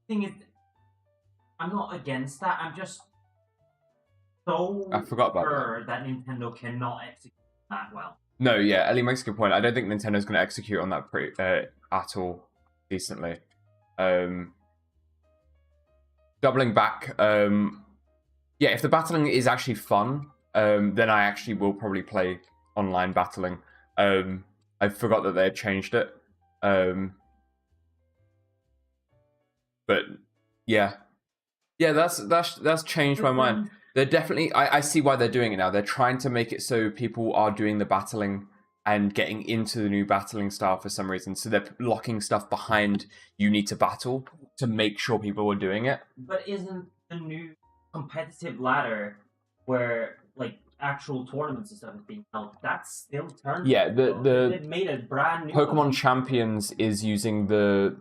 Thing is, I'm not against that. I'm just so I forgot about sure that Nintendo cannot execute that well. No, yeah, Ellie makes a good point. I don't think Nintendo's going to execute on that at all decently. Doubling back, yeah, if the battling is actually fun, then I actually will probably play online battling. I forgot that they had changed it. But yeah, that's changed my mind. They're definitely. I see why they're doing it now. They're trying to make it so people are doing the battling and getting into the new battling style for some reason. So they're locking stuff behind you need to battle to make sure people are doing it. But isn't the new competitive ladder where like actual tournaments and stuff is being held? That's still turn. Yeah, They made a brand new Pokemon one. Champions is using the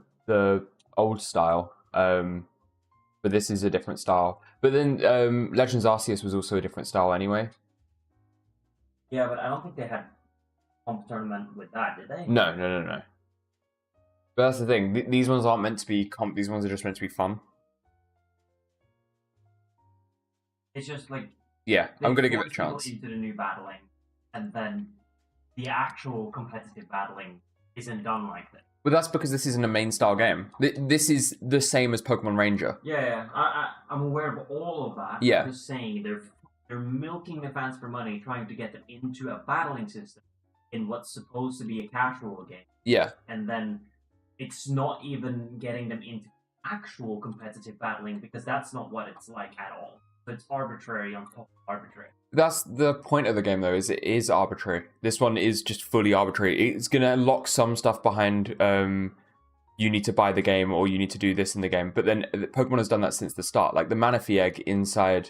old style, but this is a different style. But then Legends Arceus was also a different style anyway. Yeah, but I don't think they had comp tournament with that, did they? No. But that's the thing. These ones aren't meant to be comp. These ones are just meant to be fun. It's just like Yeah, I'm gonna give it a force people chance. into the new battling, and then the actual competitive battling isn't done like that. But that's because this isn't a main style game. This is the same as Pokemon Ranger. Yeah, I'm aware of all of that. Yeah. I'm just saying they're milking the fans for money, trying to get them into a battling system in what's supposed to be a casual game, Yeah, and then it's not even getting them into actual competitive battling because that's not what it's like at all. So it's arbitrary on top of arbitrary. that's the point of the game, though. Is it is arbitrary. This one is just fully arbitrary. It's gonna lock some stuff behind. You need to buy the game, or you need to do this in the game. But then Pokemon has done that since the start. Like the Manaphy egg inside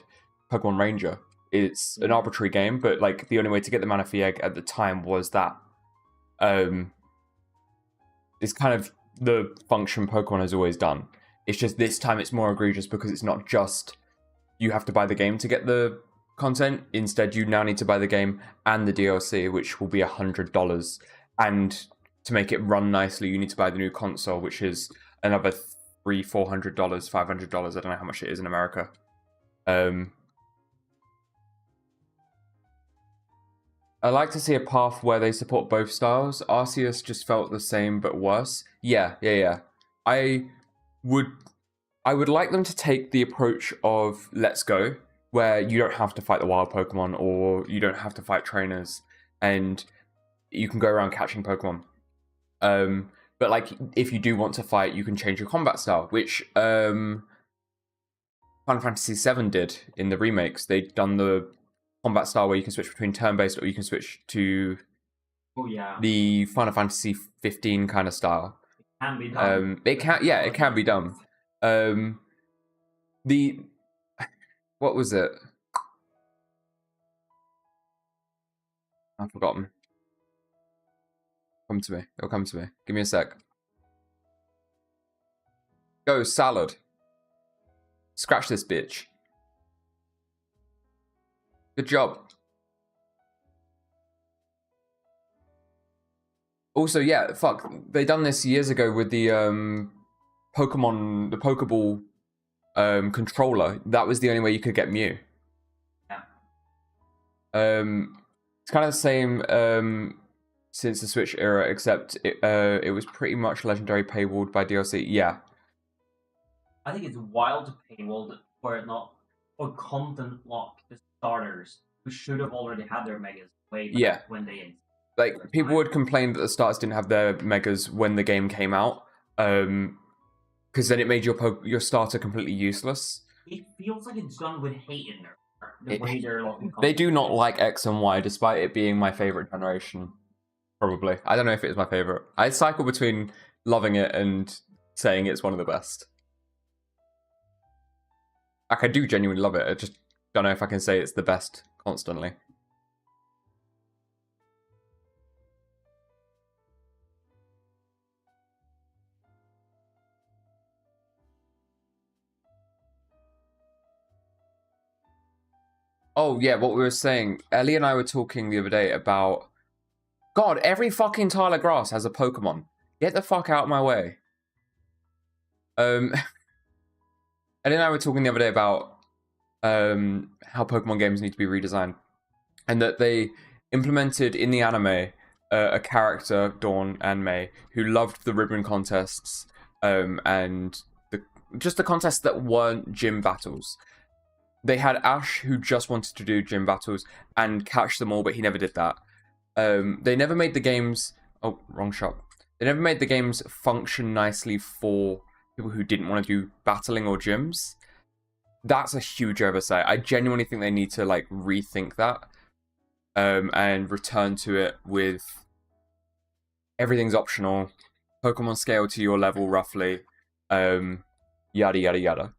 Pokemon Ranger. It's an arbitrary game, but like the only way to get the Manaphy egg at the time was that. It's kind of the function Pokemon has always done. It's just this time it's more egregious because it's not just you have to buy the game to get the content. Instead, you now need to buy the game and the DLC, which will be $100. And to make it run nicely, you need to buy the new console, which is another $400, $500. I don't know how much it is in America. I like to see a path where they support both styles. Arceus just felt the same but worse. Yeah. I would like them to take the approach of Let's Go, where you don't have to fight the wild Pokemon or you don't have to fight trainers, and you can go around catching Pokemon. But like, if you do want to fight, you can change your combat style, which Final Fantasy VII did in the remakes. They'd done the combat style where you can switch between turn-based or you can switch to the Final Fantasy 15 kind of style. It can be done. It can be done. What was it? I've forgotten. It'll come to me. Give me a sec. Go, salad. Scratch this bitch. Good job. Also, yeah, fuck. They done this years ago with the Pokemon, the Pokeball controller. That was the only way you could get Mew. Yeah. It's kind of the same since the Switch era, except it was pretty much legendary paywalled by DLC. Yeah. I think it's wild to paywall for it not or content lock the starters who should have already had their megas way back when they like people would complain that the starters didn't have their megas when the game came out, because then it made your starter completely useless. It feels like it's done with hate in there. The way they're locking content. They do not like X and Y, despite it being my favorite generation. Probably, I don't know if it is my favorite. I cycle between loving it and saying it's one of the best. Like, I do genuinely love it. I just don't know if I can say it's the best constantly. Oh, yeah, what we were saying. Ellie and I were talking the other day about... God, every fucking Tyler Grass has a Pokemon. Get the fuck out of my way. Ellie and I were talking the other day about how Pokemon games need to be redesigned. And that they implemented in the anime a character, Dawn and May, who loved the ribbon contests and just the contests that weren't gym battles. They had Ash, who just wanted to do gym battles and catch them all, but he never did that. They never made the games... Oh, wrong shot. They never made the games function nicely for people who didn't want to do battling or gyms. That's a huge oversight. I genuinely think they need to like rethink that and return to it with everything's optional, Pokemon scale to your level roughly, yada yada yada.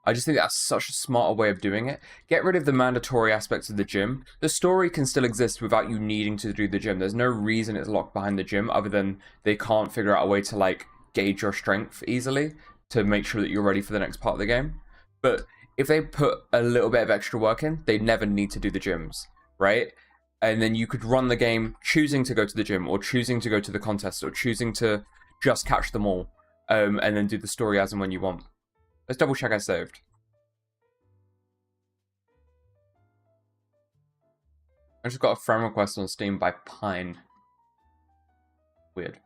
I just think that's such a smarter way of doing it. Get rid of the mandatory aspects of the gym. The story can still exist without you needing to do the gym. There's no reason it's locked behind the gym other than they can't figure out a way to like gauge your strength easily to make sure that you're ready for the next part of the game. But if they put a little bit of extra work in, they never need to do the gyms, right? And then you could run the game choosing to go to the gym or choosing to go to the contest or choosing to just catch them all and then do the story as and when you want. Let's double check I saved. I just got a friend request on Steam by Pine. Weird.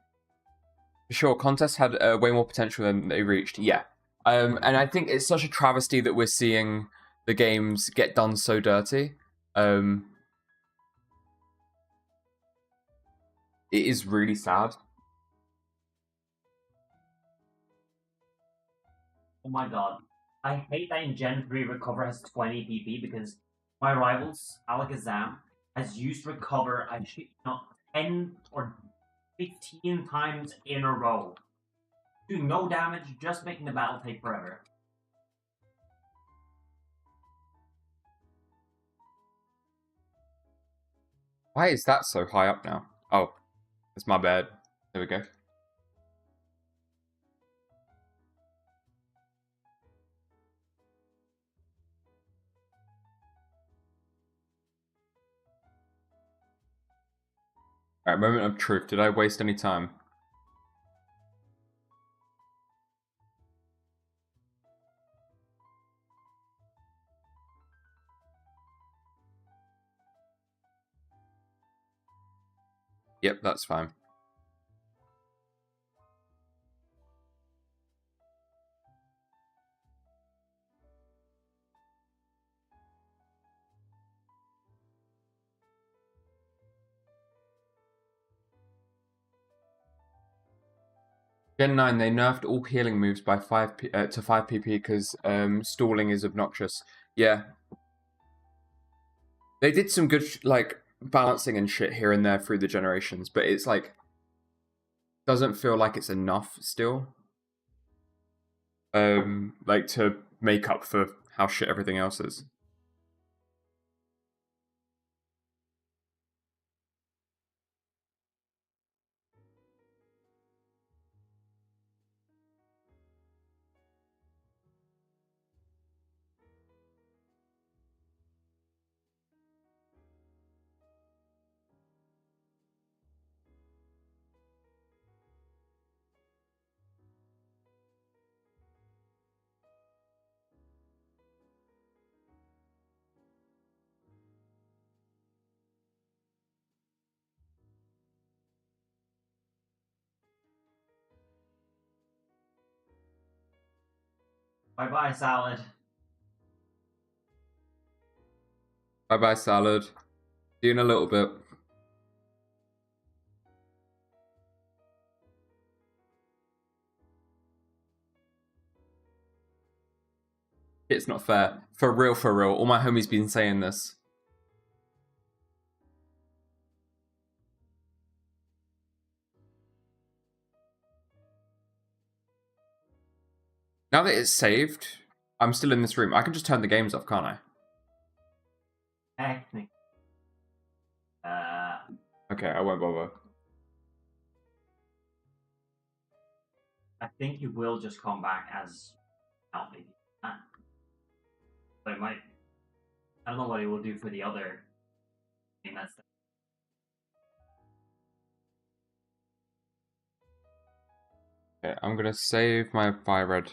For sure, contests had way more potential than they reached. Yeah. And I think it's such a travesty that we're seeing the games get done so dirty. It is really sad. Oh my god. I hate that in Gen 3 Recover has 20 PP because my rivals, Alakazam, has used Recover, I shit not 10 or 15 times in a row. Doing no damage, just making the battle take forever. Why is that so high up now? Oh, it's my bad. There we go. Alright, moment of truth. Did I waste any time? Yep, that's fine. Gen 9, they nerfed all healing moves by 5 to 5 PP because stalling is obnoxious. Yeah. They did some good like balancing and shit here and there through the generations, but it's like doesn't feel like it's enough still. Like to make up for how shit everything else is. Bye-bye, salad. Bye-bye, salad. See you in a little bit. It's not fair. For real, for real. All my homies been saying this. Now that it's saved, I'm still in this room. I can just turn the games off, can't I? Technically. Okay, I won't bother. I think you will just come back as out maybe. But it might. I don't know what it will do for the other. I mean, that's. Okay, I'm gonna save my fire red.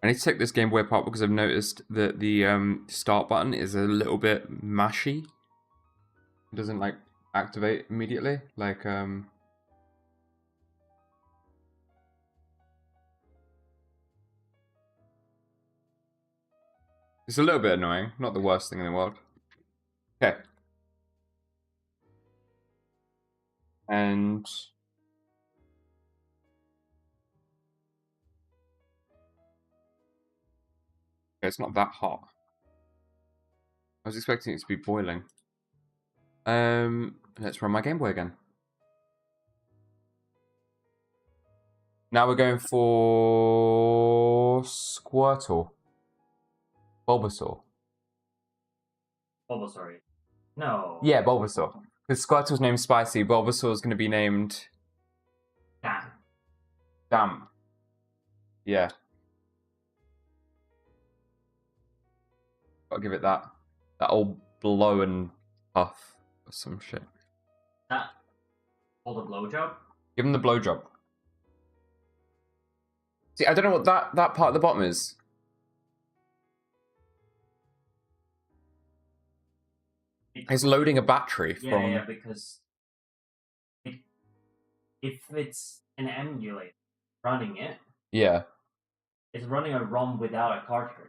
I need to take this Game Boy apart because I've noticed that the start button is a little bit mashy. It doesn't like activate immediately. Like it's a little bit annoying. Not the worst thing in the world. Okay. And it's not that hot. I was expecting it to be boiling. Let's run my Game Boy again. Now we're going for Squirtle. Bulbasaur. Bulbasaur. No. Yeah, Bulbasaur. Because Squirtle's named Spicy, Bulbasaur's going to be named Damn. Damp. Yeah. Gotta give it that old blow and puff or some shit. That. All the blowjob? Give him the blowjob. See, I don't know what that part at the bottom is. It's loading a battery from. Yeah, because if it's an emulator running it, Yeah. it's running a ROM without a cartridge.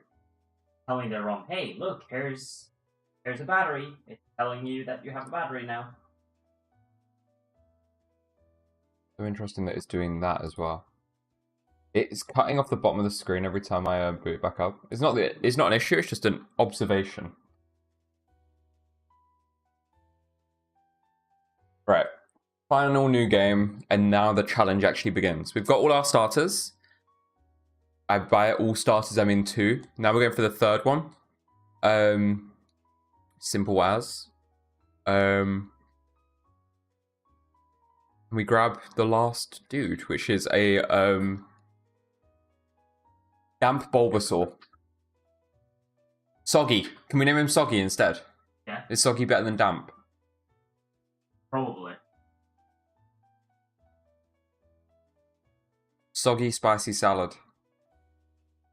Telling the ROM, hey, look, here's a battery. It's telling you that you have a battery now. So interesting that it's doing that as well. It's cutting off the bottom of the screen every time I boot it back up. It's not an issue. It's just an observation. Right. Final new game, and now the challenge actually begins. We've got all our starters. By all starters, I mean 2. Now we're going for the third one. simple as. We grab the last dude, which is a damp Bulbasaur. Soggy. Can we name him Soggy instead? Yeah. Is Soggy better than damp? Probably. Soggy spicy salad.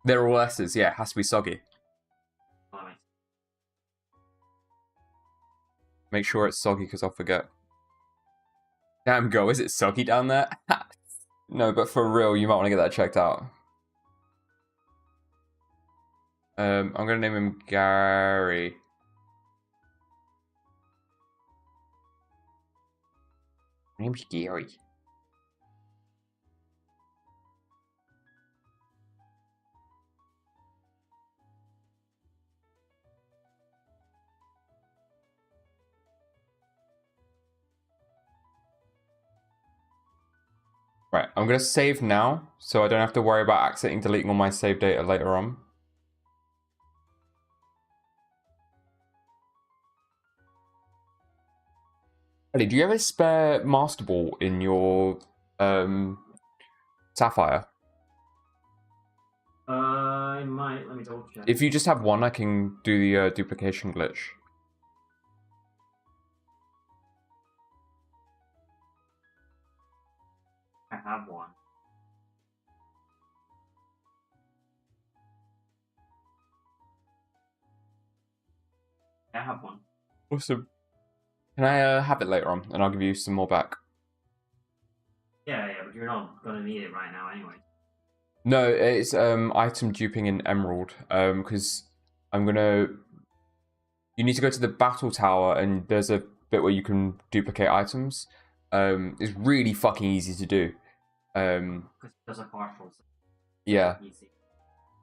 They're all S's, yeah, it has to be soggy. Make sure it's soggy because I'll forget. Damn, go, is it soggy down there? No, but for real, you might want to get that checked out. I'm gonna name him Gary. My name's Gary. Right, I'm gonna save now, so I don't have to worry about accidentally deleting all my save data later on. Ellie, do you have a spare Master Ball in your Sapphire? I might. Let me double check. If you just have one, I can do the duplication glitch. I have one. I have one. Awesome. Can I have it later on, and I'll give you some more back? Yeah, but you're not gonna need it right now anyway. No, it's item duping in Emerald. Because I'm gonna. You need to go to the battle tower, and there's a bit where you can duplicate items. It's really fucking easy to do. Because there's a partial. Yeah. Easy.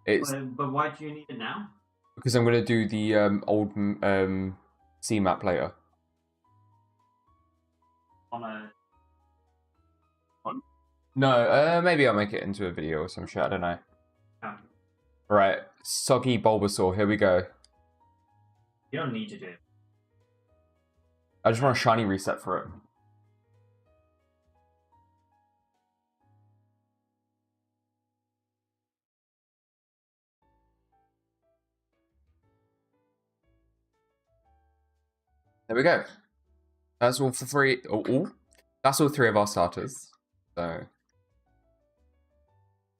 It's But why do you need it now? because I'm gonna do the old C map later. On a. No, maybe I'll make it into a video or some shit. I don't know. Oh. Right, soggy Bulbasaur. Here we go. You don't need to do it. I just want a shiny reset for it. There we go. That's all for three. Oh, that's all three of our starters. So,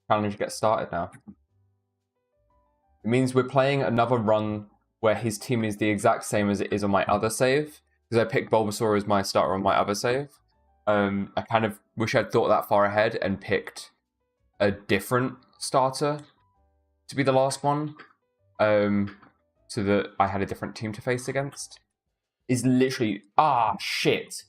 challenge gets started now. It means we're playing another run where his team is the exact same as it is on my other save. Because I picked Bulbasaur as my starter on my other save. I kind of wish I'd thought that far ahead and picked a different starter to be the last one. So that I had a different team to face against. Is literally... shit.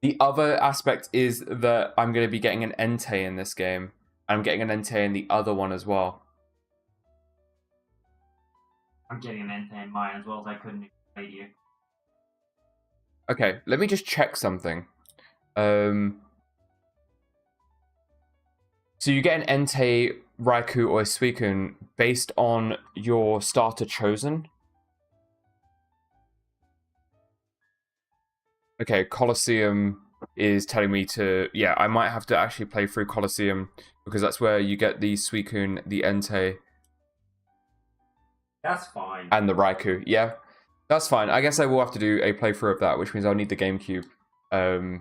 The other aspect is that I'm going to be getting an Entei in this game. I'm getting an Entei in the other one as well. I'm getting an Entei in mine as well, as I couldn't invade you. Okay, let me just check something. So you get an Entei, Raikou, or a Suicune based on your starter chosen. Okay, Colosseum is telling me to... Yeah, I might have to actually play through Colosseum because that's where you get the Suicune, the Entei, That's fine. and the Raikou. Yeah, that's fine. I guess I will have to do a playthrough of that, which means I'll need the GameCube. I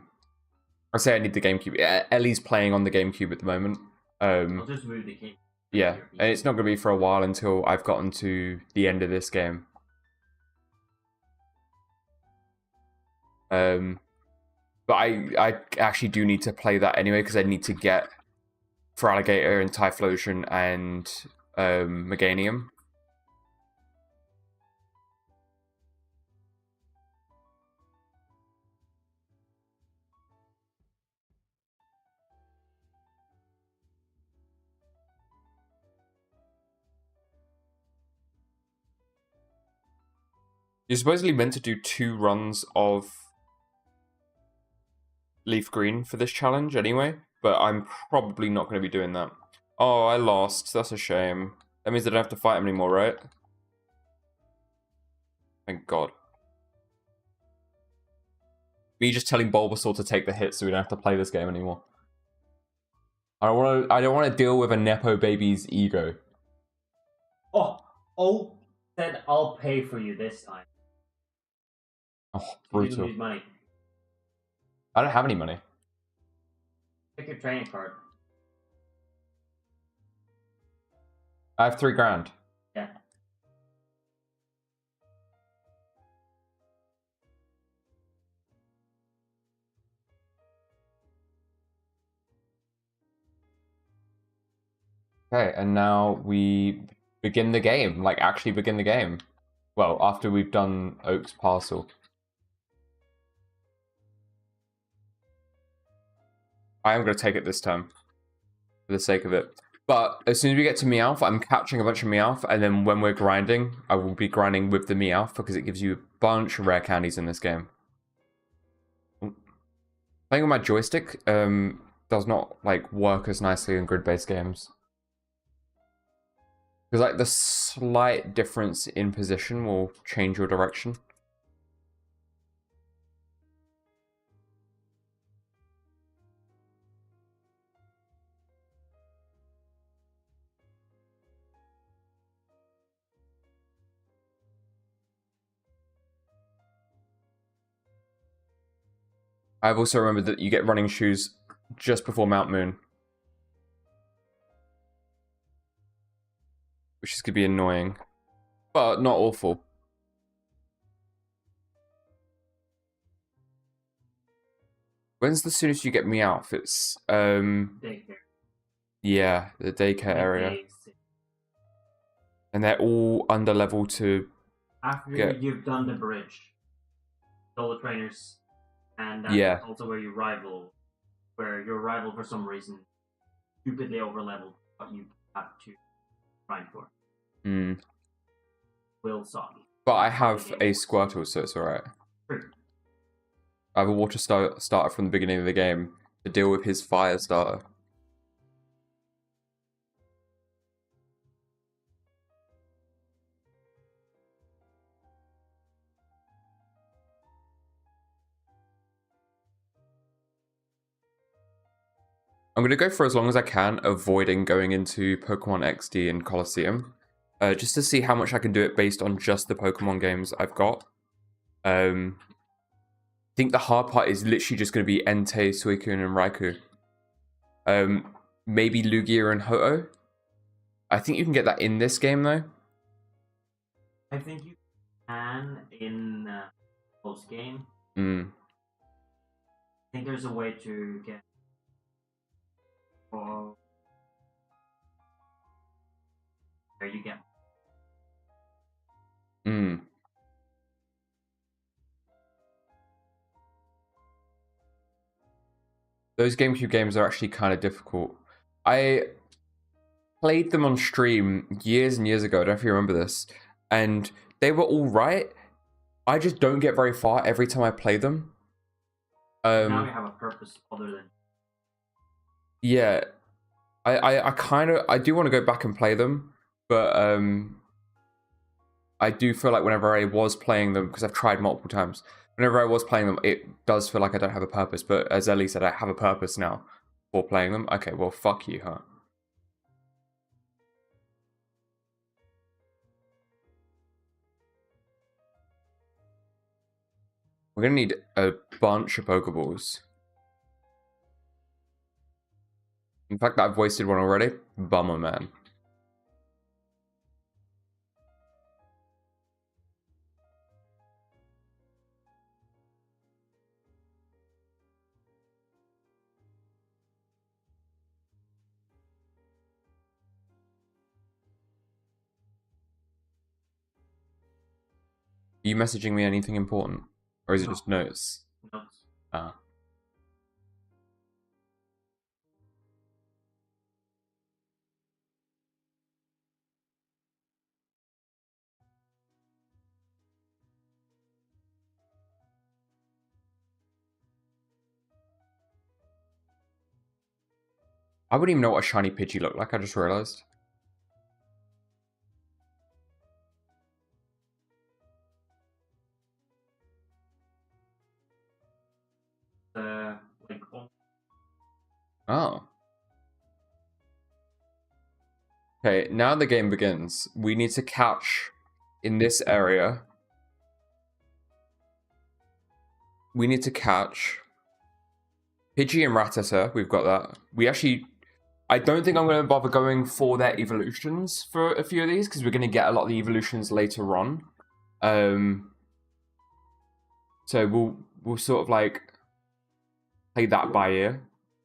say I need the GameCube. Ellie's playing on the GameCube at the moment. I'll just move the game. Yeah, and it's not going to be for a while until I've gotten to the end of this game. But I actually do need to play that anyway because I need to get Feraligatr and Typhlosion and Meganium. You're supposedly meant to do 2 runs of Leaf Green for this challenge anyway, but I'm probably not going to be doing that. Oh, I lost. That's a shame. That means I don't have to fight him anymore, right? Thank God. Me just telling Bulbasaur to take the hit so we don't have to play this game anymore. I don't want to deal with a Nepo baby's ego. Oh, said I'll pay for you this time. Oh, You didn't brutal. lose money. I don't have any money. Pick your training card. I have 3 grand. Yeah. Okay, and now we begin the game. Like, actually begin the game. Well, after we've done Oak's parcel. I am going to take it this time. For the sake of it. But as soon as we get to Meowth, I'm catching a bunch of Meowth, and then when we're grinding, I will be grinding with the Meowth because it gives you a bunch of rare candies in this game. Playing on my joystick does not like work as nicely in grid-based games. Because like the slight difference in position will change your direction. I've also remembered that you get running shoes just before Mount Moon. Which is going to be annoying. But not awful. When's the soonest you get Meowth? It's, Daycare. yeah, the daycare area. Days. And they're all under level 2. After Yeah. you've done the bridge. All the trainers. And that's Yeah. also where you rival. Where your rival, for some reason, stupidly overleveled what you have to grind for. Will suck. But I have a Squirtle, so it's alright. True. I have a water starter from the beginning of the game to deal with his fire starter. I'm going to go for as long as I can, avoiding going into Pokemon XD and Colosseum. Just to see how much I can do it based on just the Pokemon games I've got. I think the hard part is literally just going to be Entei, Suicune, and Raikou. Maybe Lugia and Ho-Oh. I think you can get that in this game, though. I think you can in post game. Hmm. I think there's a way to get. Oh. There you go. Hmm. Those GameCube games are actually kind of difficult. I played them on stream years and years ago. I don't know if you remember this. And they were all right. I just don't get very far every time I play them. Now you have a purpose other than. Yeah. I do want to go back and play them, but I do feel like whenever I was playing them, because I've tried multiple times, whenever I was playing them, it does feel like I don't have a purpose. But as Ellie said, I have a purpose now for playing them. Okay, well, fuck you, huh? We're gonna need a bunch of Pokeballs. In fact, I've wasted one already. Bummer, man. Are you messaging me anything important? Or is it No. just notes? Notes. Ah. I wouldn't even know what a shiny Pidgey looked like, I just realized. like Oh. Okay, now the game begins. We need to catch in this area. We need to catch Pidgey and Rattata. We've got that. We actually... I don't think I'm going to bother going for their evolutions for a few of these, because we're going to get a lot of the evolutions later on. So we'll sort of like play that by ear.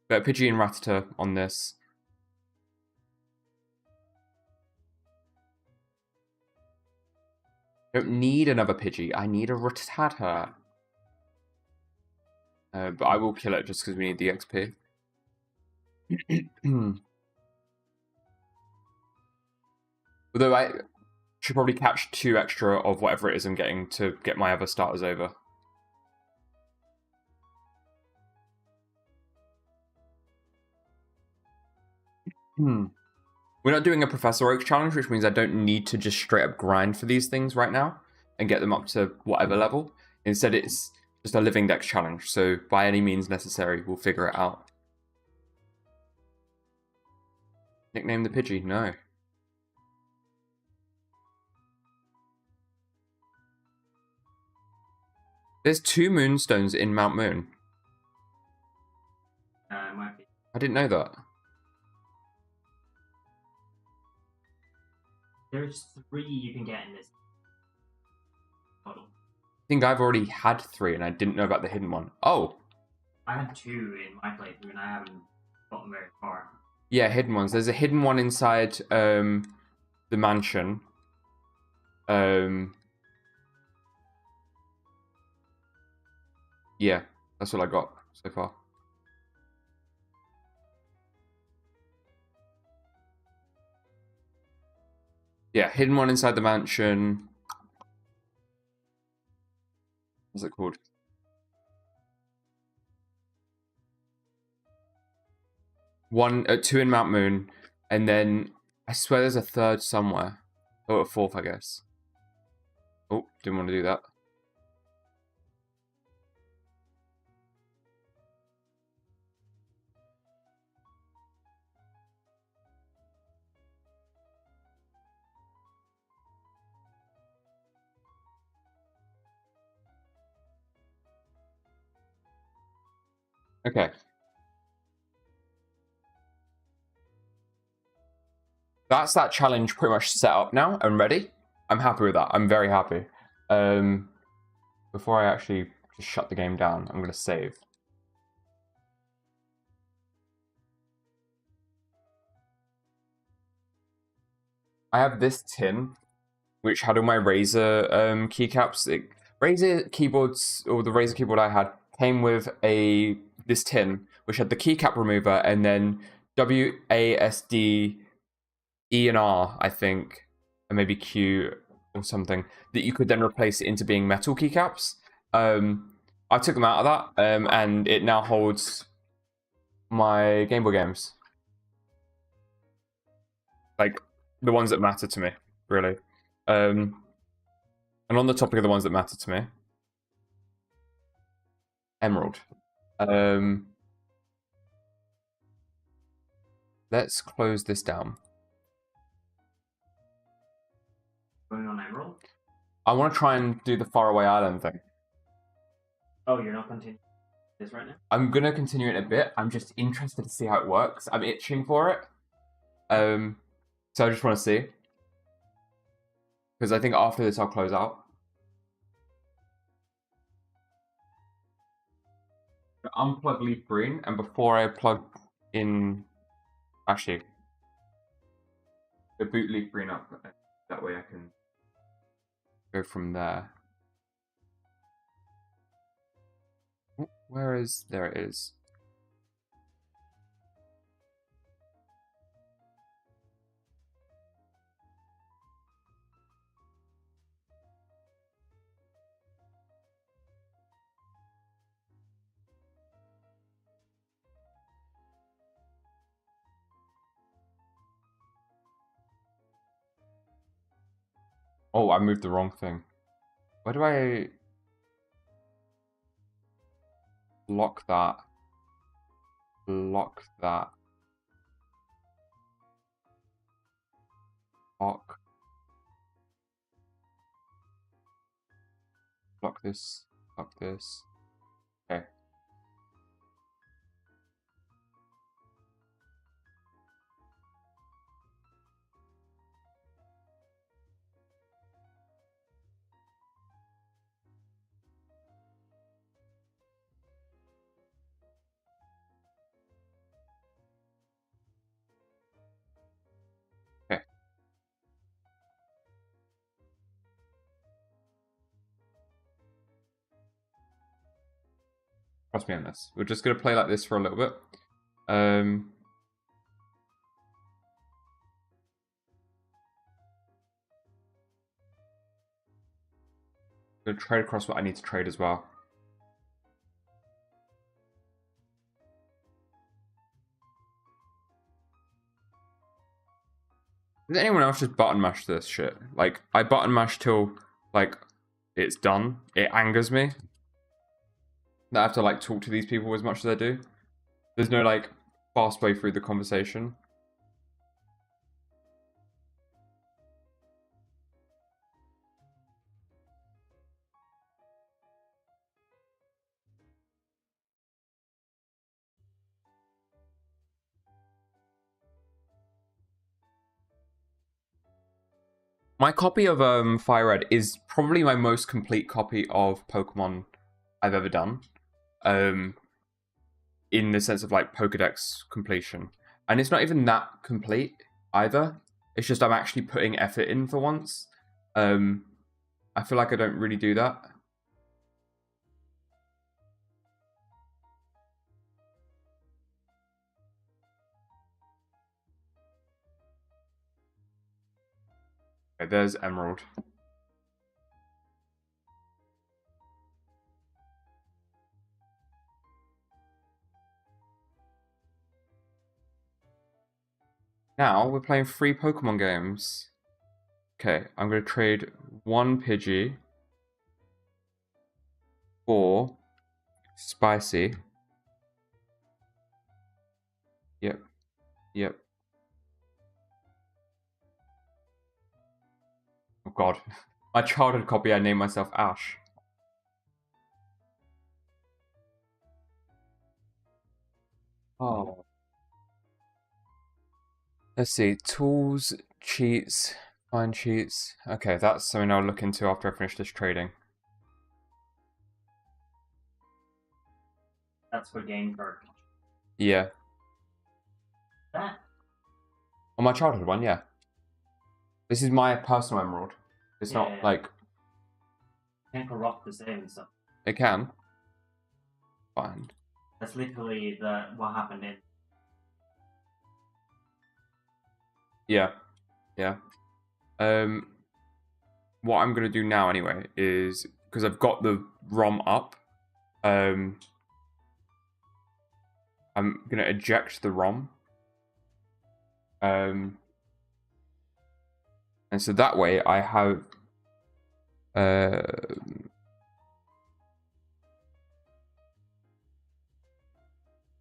But Pidgey and Rattata on this. I don't need another Pidgey. I need a Rattata. But I will kill it just because we need the XP. Although I should probably catch 2 extra of whatever it is I'm getting to get my other starters over. We're not doing a Professor Oak challenge, which means I don't need to just straight up grind for these things right now and get them up to whatever level. Instead, it's just a living dex challenge, so by any means necessary, we'll figure it out. Nickname the Pidgey? No. There's 2 Moonstones in Mount Moon. might be. I didn't know that. There's 3 you can get in this model. I think I've already had 3 and I didn't know about the hidden one. Oh! I had 2 in my playthrough and I haven't gotten very far. Yeah, hidden ones. There's a hidden one inside the mansion. Yeah, that's all I got so far. Yeah, hidden one inside the mansion. What's it called? Two in Mount Moon, and then I swear there's a 3rd somewhere. Oh, a 4th, I guess. Oh, didn't want to do that. Okay. That's that challenge pretty much set up now and ready. I'm happy with that. I'm very happy. Before I actually just shut the game down, I'm going to save. I have this tin, which had all my Razer keycaps. Razer keyboards, or the Razer keyboard I had, came with this tin, which had the keycap remover, and then WASD, E and R, I think, and maybe Q or something, that you could then replace it into being metal keycaps. I took them out of that, and it now holds my Game Boy games. Like, the ones that matter to me, really. And on the topic of the ones that matter to me, Emerald. Let's close this down. Going on Emerald? I want to try and do the Faraway Island thing. Oh, you're not continuing this right now? I'm going to continue it a bit. I'm just interested to see how it works. I'm itching for it. So I just want to see. Because I think after this I'll close out. Unplug Leaf Green, and before I plug in... Actually, the boot Leaf Green up. That way I can go from there. Where is... There it is. Oh, I moved the wrong thing. Where do I... Lock that. Lock that. Lock. Lock this. Lock this. Okay. Okay. Trust me on this. We're just gonna play like this for a little bit. Gonna trade across what I need to trade as well. Does anyone else just button mash this shit? Like, I button mash till, like, it's done. It angers me that I have to, like, talk to these people as much as I do. There's no, like, fast way through the conversation. My copy of Fire Red is probably my most complete copy of Pokemon I've ever done. In the sense of like Pokedex completion. And it's not even that complete either. It's just I'm actually putting effort in for once. I feel like I don't really do that. Okay, there's Emerald. Now we're playing 3 Pokemon games. Okay, I'm going to trade 1 Pidgey for Spicy. Yep. Yep. Oh god. My childhood copy, I named myself Ash. Oh. Let's see. Tools, cheats, find cheats. Okay, that's something I'll look into after I finish this trading. That's for game card. Yeah. That? On my childhood one, yeah. This is my personal Emerald. It's not like... Can't corrupt the same stuff. It can. Fine. That's literally what happened in. Yeah. Yeah. What I'm going to do now anyway is... Because I've got the ROM up. I'm going to eject the ROM. And so that way I have...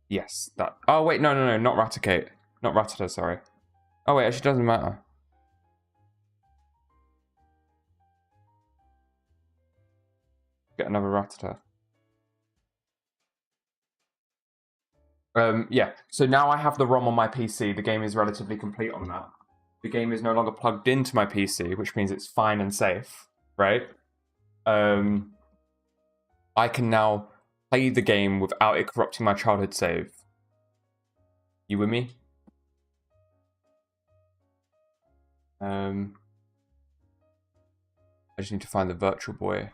yes, that... Oh, wait, no, not Raticate. Not Rattata, sorry. Oh, wait, actually doesn't matter. Get another Rattata. Yeah, so now I have the ROM on my PC. The game is relatively complete on that. The game is no longer plugged into my PC, which means it's fine and safe, right? I can now play the game without it corrupting my childhood save. You with me? I just need to find the Virtual Boy.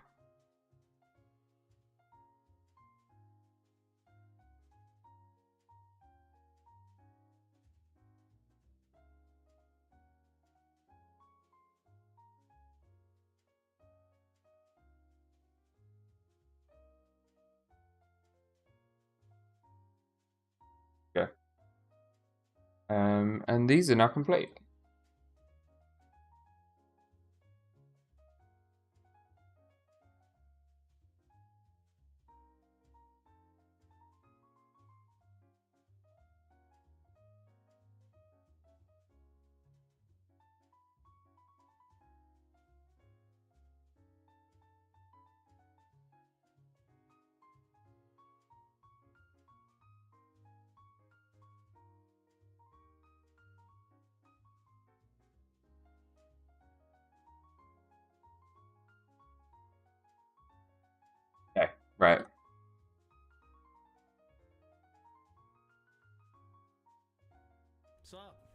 Okay. And these are now complete. さあ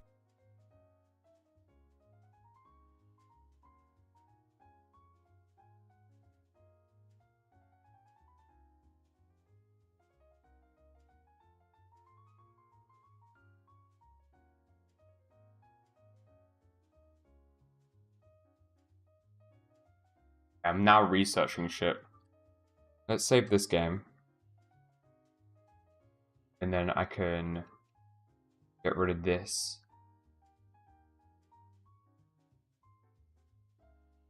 I'm now researching shit. Let's save this game. And then I can get rid of this.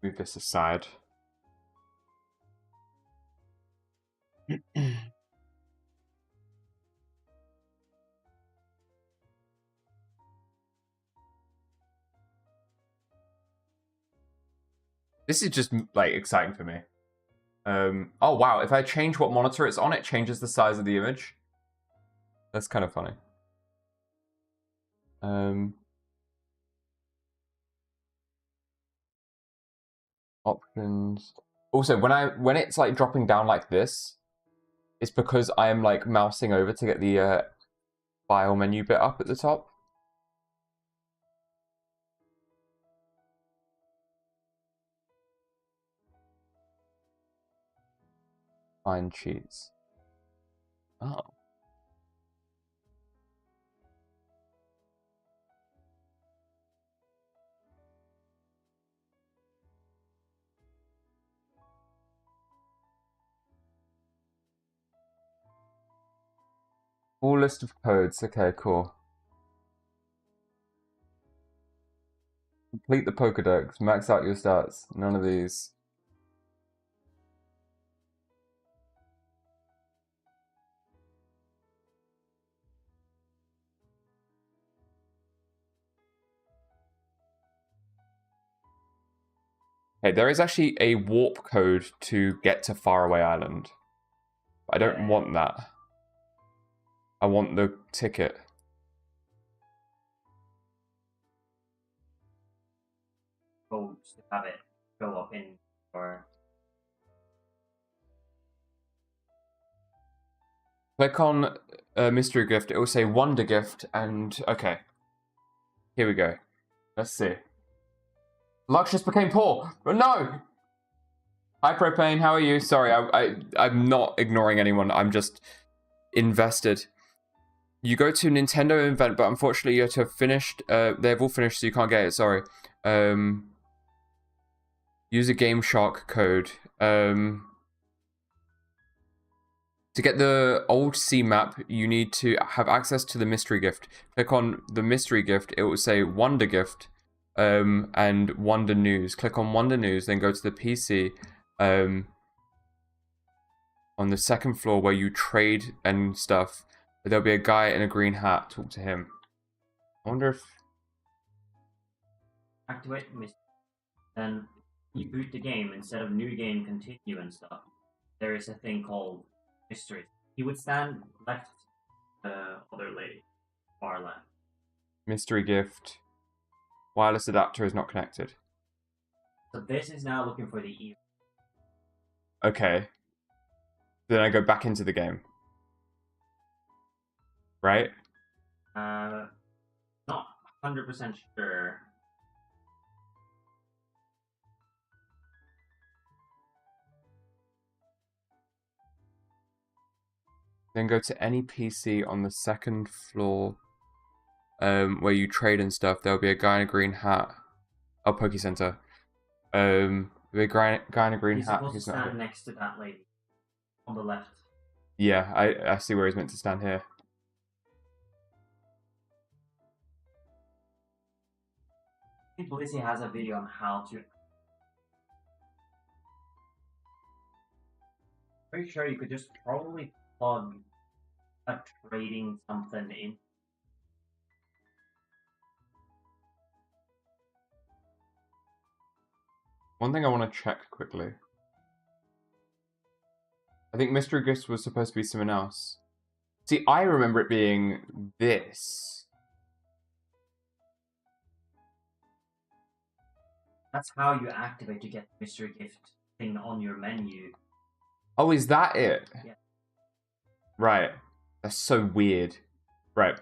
Move this aside. This is just like exciting for me. Oh wow, if I change what monitor it's on, it changes the size of the image. That's kind of funny. Options. Also, when it's like dropping down like this, it's because I am like mousing over to get the file menu bit up at the top. Find cheats. Oh. Full list of codes. Okay, cool. Complete the Pokedex. Max out your stats. None of these. Okay, there is actually a warp code to get to Faraway Island. I don't want that. I want the ticket. Codes to have it go up in or Click on Mystery Gift. It will say Wonder Gift, and okay. Here we go. Let's see. Lux just became poor. But no! Hi, Propane. How are you? Sorry, I'm not ignoring anyone. I'm just invested. You go to Nintendo event, but unfortunately you have to have finished. They've all finished, so you can't get it. Sorry. Use a Game Shark code. To get the old C map, you need to have access to the mystery gift. Click on the mystery gift. It will say Wonder Gift, and Wonder News. Click on Wonder News, then go to the PC, on the second floor where you trade and stuff. There'll be a guy in a green hat. Talk to him. I wonder if activate mystery. Then you boot the game instead of new game continue and stuff. There is a thing called mystery. He would stand left the other lady, far left. mystery gift. Wireless adapter is not connected. So this is now looking for the E. Okay. Then I go back into the game. Right? Not 100% sure. Then go to any PC on the second floor, where you trade and stuff. There'll be a guy in a green hat. Oh, Poke Center. There'll be a guy in a green He's hat. supposed to He's stand not. next to that lady on the left. Yeah, I see where he's meant to stand here. I think Blissey has a video on how to. Pretty sure you could just probably plug a trading something in. One thing I want to check quickly. I think Mystery Gifts was supposed to be someone else. See, I remember it being this. That's how you activate to get the mystery gift thing on your menu. Oh, is that it? Yeah. Right. That's so weird. Right.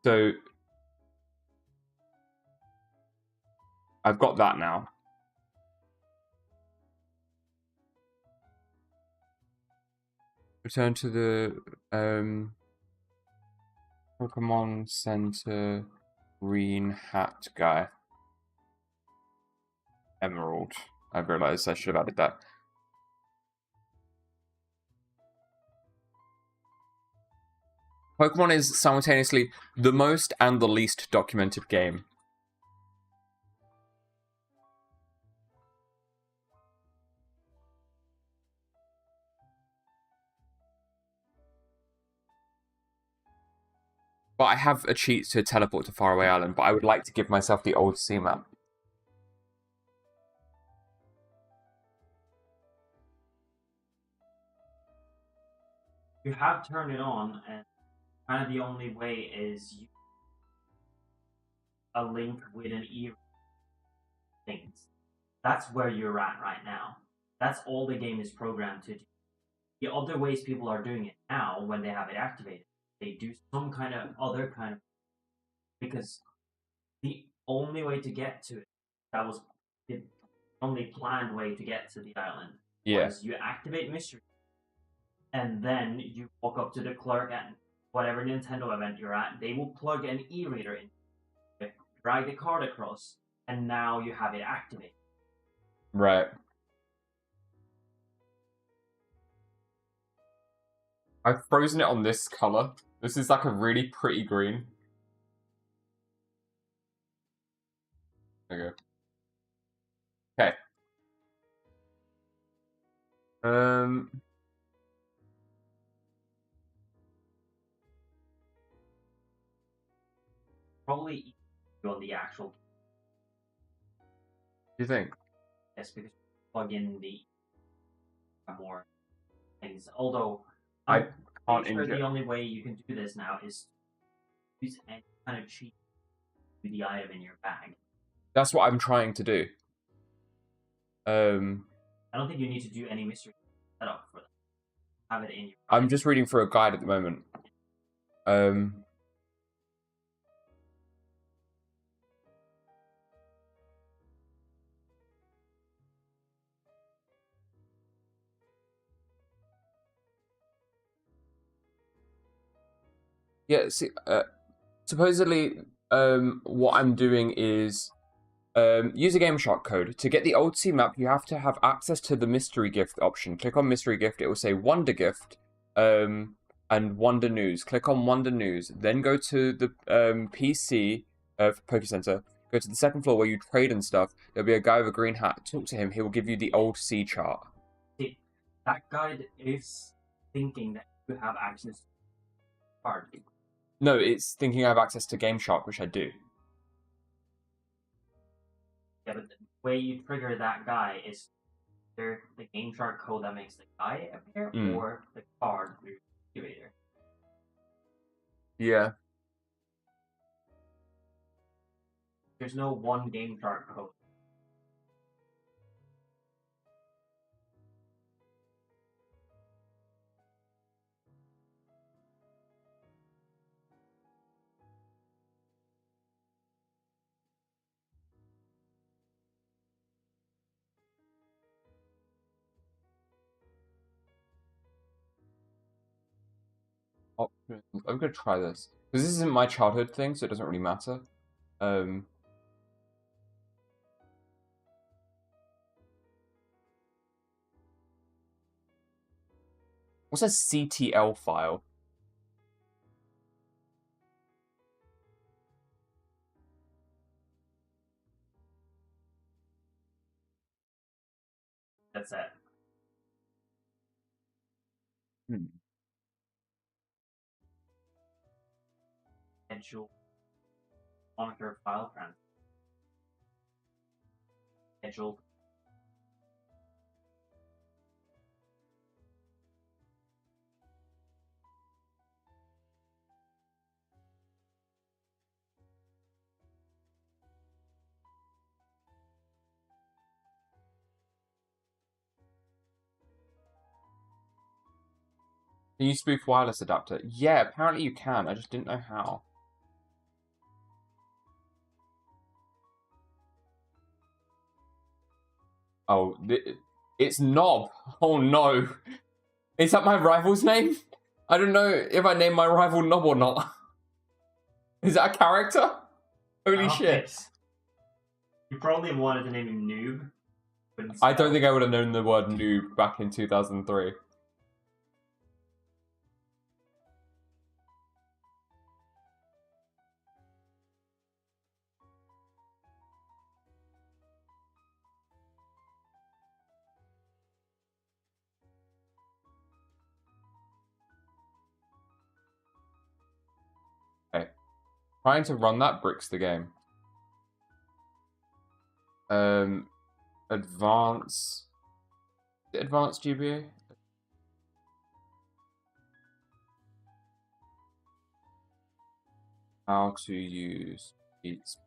So, I've got that now. Return to the Pokemon Center green hat guy. Emerald. I've realized I should have added that. Pokemon is simultaneously the most and the least documented game. But I have a cheat to teleport to Faraway Island, but I would like to give myself the old sea map. You have turned it on, and kind of the only way is you a link with an E things. That's where you're at right now. That's all the game is programmed to do. The other ways people are doing it now, when they have it activated, they do some kind of other kind of, because the only way to get to it, that was the only planned way to get to the island, was you activate mystery, and then you walk up to the clerk at whatever Nintendo event you're at. They will plug an e-reader in, drag the card across, and now you have it activated. Right. I've frozen it on this color. This is like a really pretty green. There you go. Okay. Probably on the actual. Do you think? Yes, because you plug in the more things. Although I'm can't sure the only way you can do this now is to use any kind of cheat to the item in your bag. That's what I'm trying to do. I don't think you need to do any mystery setup for that. Have it in your bag. I'm just reading through a guide at the moment. Yeah, see, supposedly, what I'm doing is use a GameShark code. To get the old sea map, you have to have access to the mystery gift option. Click on mystery gift, it will say Wonder Gift, and Wonder News. Click on Wonder News, then go to the PC Poke Center. Go to the second floor where you trade and stuff. There'll be a guy with a green hat. Talk to him. He will give you the old sea chart. See, that guide is thinking that you have access to the card. No, it's thinking I have access to GameShark, which I do. Yeah, but the way you trigger that guy is either the GameShark code that makes the guy appear, or the card through the curator. Yeah. There's no one GameShark code. Options. I'm gonna try this because this isn't my childhood thing, so it doesn't really matter. What's a CTL file? That's it. Schedule monitor file transfer. Schedule. Can you spoof wireless adapter? Yeah, apparently you can. I just didn't know how. Oh, it's Nob. Oh no. Is that my rival's name? I don't know if I name my rival Nob or not. Is that a character? Holy shit. You probably wanted to name him Noob. I don't think I would have known the word noob back in 2003. Okay. Trying to run that bricks the game. Advanced GBA? How to use cheats.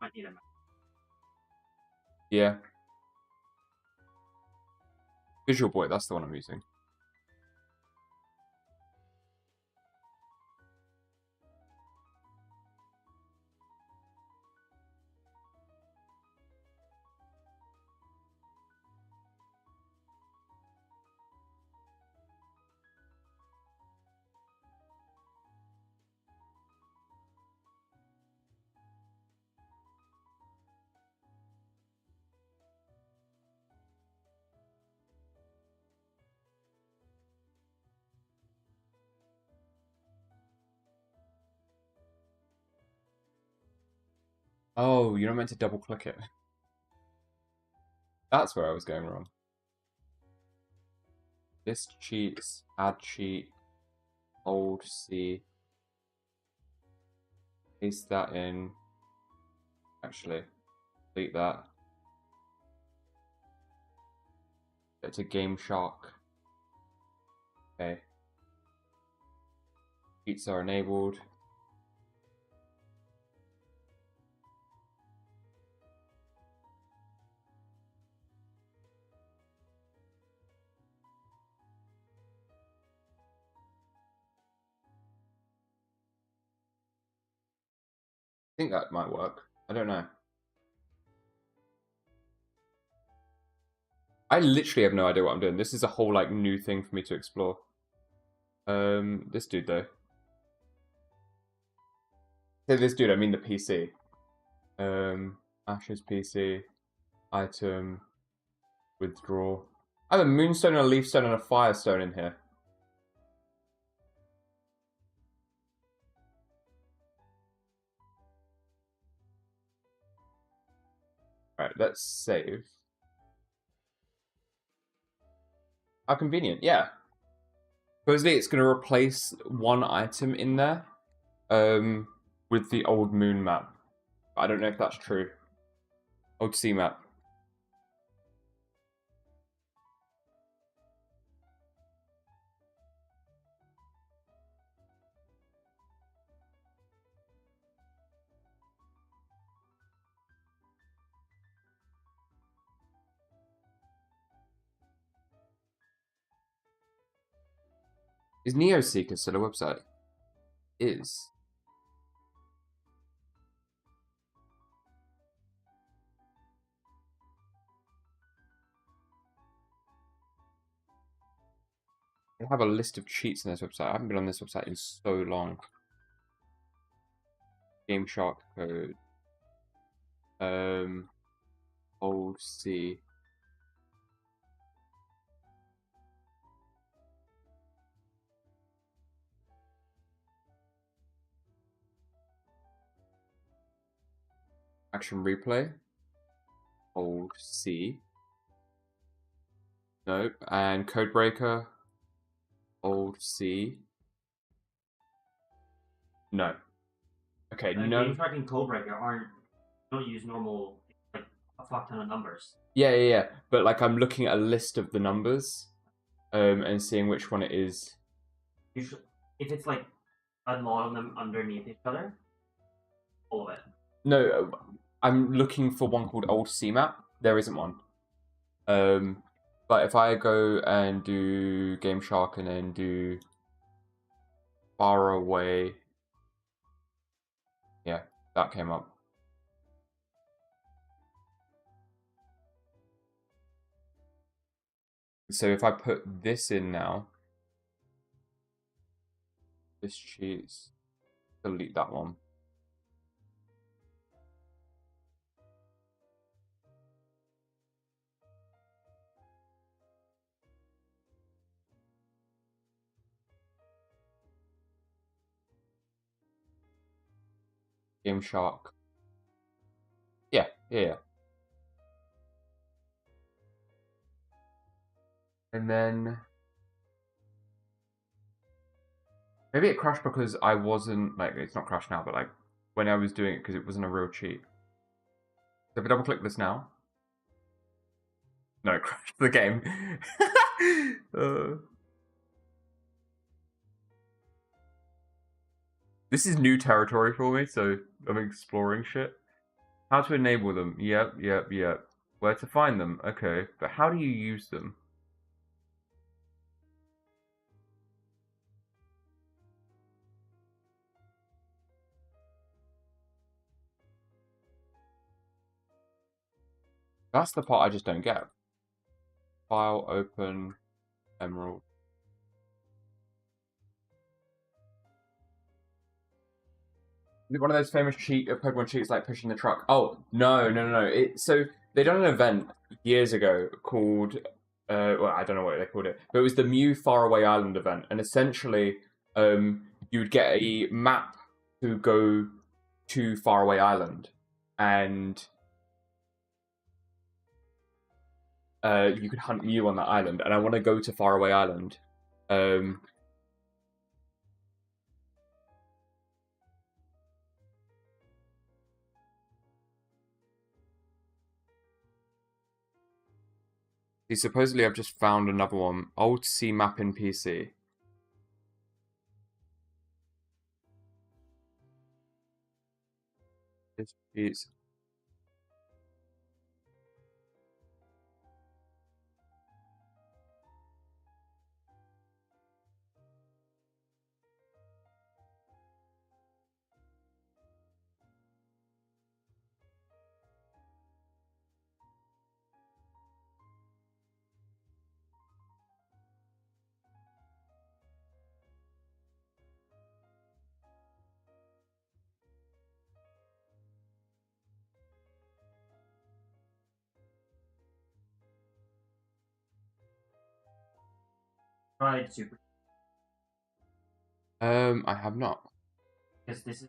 Might need a map. Yeah. Visual Boy, that's the one I'm using. Oh, you're not meant to double click it. That's where I was going wrong. List cheats, add cheat, old C. Paste that in. Actually, delete that. Go to Game Shark. Okay. Cheats are enabled. I think that might work. I don't know. I literally have no idea what I'm doing. This is a whole like new thing for me to explore. This dude though. Say this dude, I mean the PC. Ashes PC, item, withdraw. I have a moonstone, a leafstone, and a firestone in here. Alright, let's save. How convenient, yeah. Supposedly it's going to replace one item in there with the old moon map. I don't know if that's true. Old sea map. Is Neoseeker still a website? Is. They have a list of cheats on this website. I haven't been on this website in so long. Game Shark code. Old C. Action replay. Old C. Nope. And Codebreaker. Old C. No. Okay, no. Game Shark and Codebreaker don't use normal, like, a fuck ton of numbers. Yeah. But like I'm looking at a list of the numbers, and seeing which one it is. If it's like a lot of them underneath each other, all of it. No, I'm looking for one called Old C Map. There isn't one. But if I go and do Game Shark and then do far away, yeah, that came up. So if I put this in now, this cheese, delete that one. Game Shark. Yeah. And then maybe it crashed because I wasn't like it's not crashed now, but like when I was doing it because it wasn't a real cheat. So if I double click this now, no, it crashed the game. This is new territory for me, so I'm exploring shit. How to enable them? Yep. Where to find them? Okay, but how do you use them? That's the part I just don't get. File, open, emerald. Is it one of those famous Pokemon cheats like pushing the truck? Oh, no. So they done an event years ago called, well, I don't know what they called it, but it was the Mew Faraway Island event, and essentially, you would get a map to go to Faraway Island, and you could hunt Mew on that island. And I want to go to Faraway Island. Supposedly, I've just found another one. Old Sea map in PC. This is. Tried Super. I have not. Because this is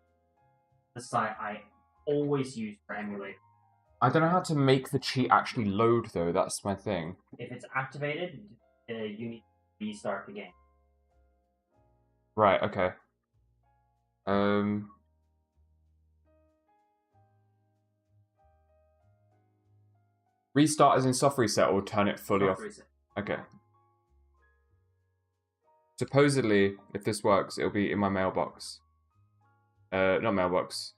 the site I always use for emulator. I don't know how to make the cheat actually load though. That's my thing. If it's activated, you need to restart the game. Right. Okay. Restart as in soft reset or turn it fully off? Reset. Okay. Supposedly, if this works, it'll be in my mailbox. Not mailbox.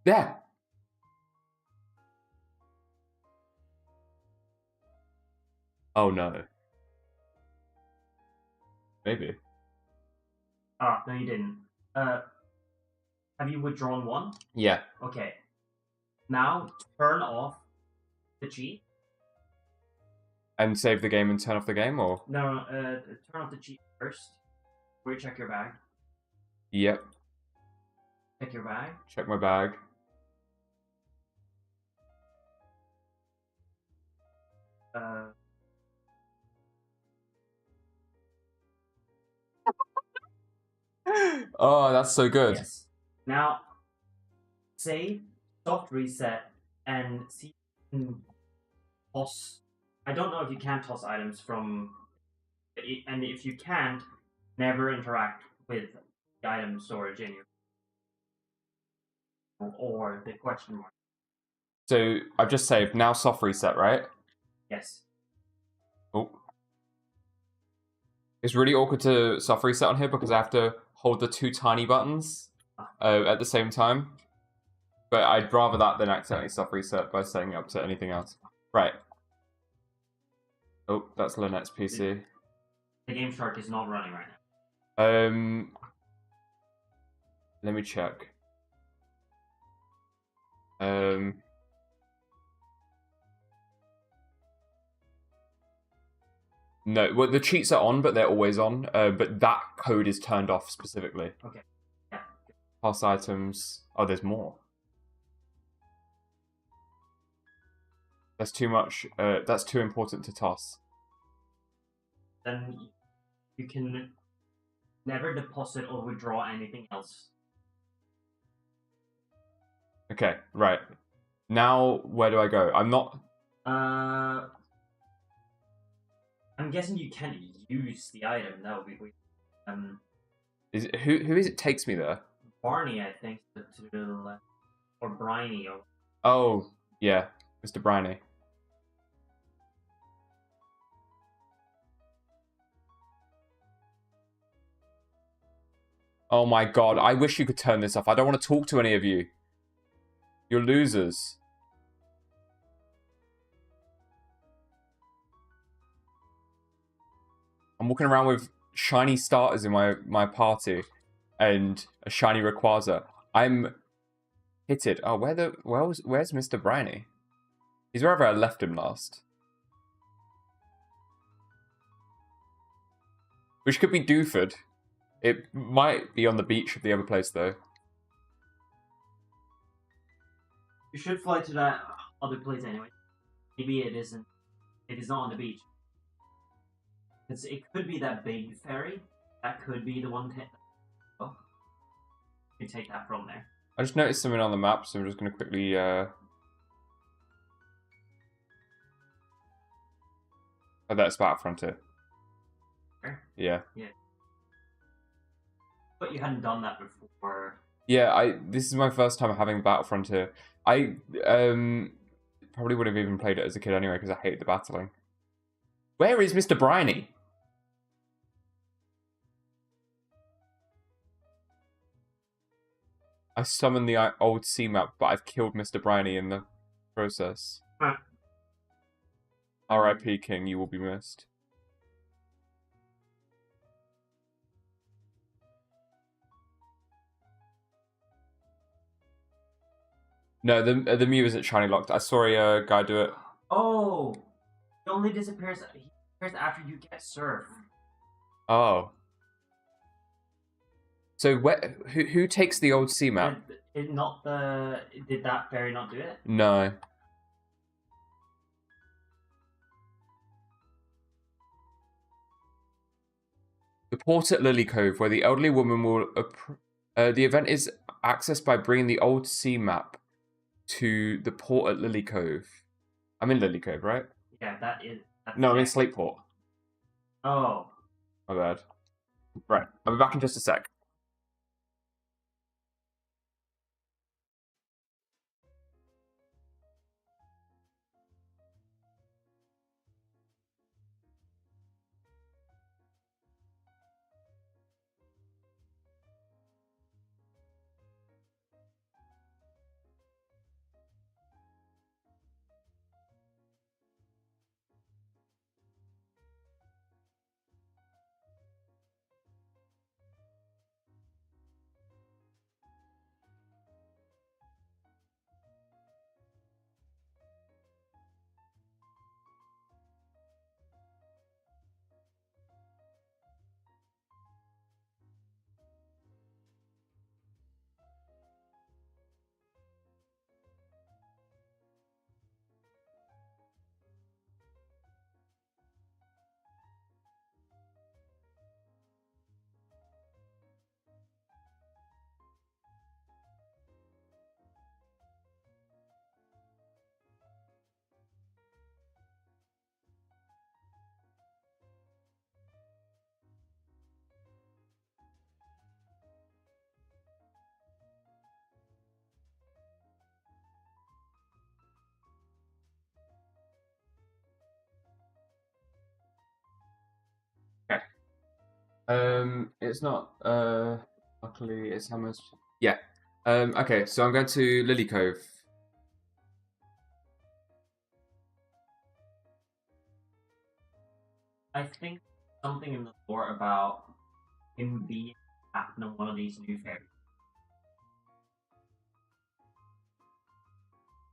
There! Oh no. Maybe. Ah, no you didn't. Have you withdrawn one? Yeah. Okay. Now, turn off the cheat. And save the game and turn off the game, or? No, turn off the cheat first. Recheck your bag. Yep. Check your bag. Check my bag. Oh, that's so good. Yes. Now, save, soft reset, and see if you can toss. I don't know if you can toss items from, and if you can't, never interact with the item storage in your or the question mark. So I've just saved. Now soft reset, right? Yes. Oh. It's really awkward to soft reset on here because I have to hold the two tiny buttons at the same time. But I'd rather that than accidentally soft reset by setting it up to anything else. Right. Oh, that's Lynette's PC. The Game Shark is not running right now. Let me check. No, well, the cheats are on, but they're always on. But that code is turned off specifically. Okay. Yeah. Pass items. Oh, there's more. That's too much. That's too important to toss. Then you can never deposit or withdraw anything else. Okay, right. Now, where do I go? I'm not... I'm guessing you can't use the item. That would be weird. Who is it takes me there? Barney, I think, to the left. Or Briny. Or... Oh, yeah. Mr. Briny. Oh my god, I wish you could turn this off. I don't want to talk to any of you. You're losers. I'm walking around with shiny starters in my party and a shiny Rayquaza. I'm hitted. Oh, where's Mr. Briny? He's wherever I left him last. Which could be Dooford. It might be on the beach of the other place, though. You should fly to that other place anyway. Maybe it isn't. It is not on the beach. It could be that big ferry. That could be the one. Oh, you can take that from there. I just noticed something on the map, so I'm just going to quickly... Oh, that's Battle Frontier. Where? Yeah. Yeah. But you hadn't done that before. Yeah, this is my first time having Battle Frontier. I probably would have even played it as a kid anyway, because I hate the battling. Where is Mr. Briny? I summoned the old sea map, but I've killed Mr. Briny in the process. Huh. R.I.P. King, you will be missed. No, the Mew isn't shiny locked. I saw a guy do it. Oh, it only disappears. He disappears after you get Surf. Oh. So who takes the old sea map? Did that fairy not do it? No. The port at Lily Cove, where the elderly woman will... the event is accessed by bringing the old sea map to the port at Lily Cove. I'm in Lily Cove, right? Yeah, that is... No, I'm in Slateport. Oh. My bad. Right, I'll be back in just a sec. It's not, luckily it's how much... Yeah. Okay, so I'm going to Lily Cove. I think something in the lore about him being captain of one of these new fairies.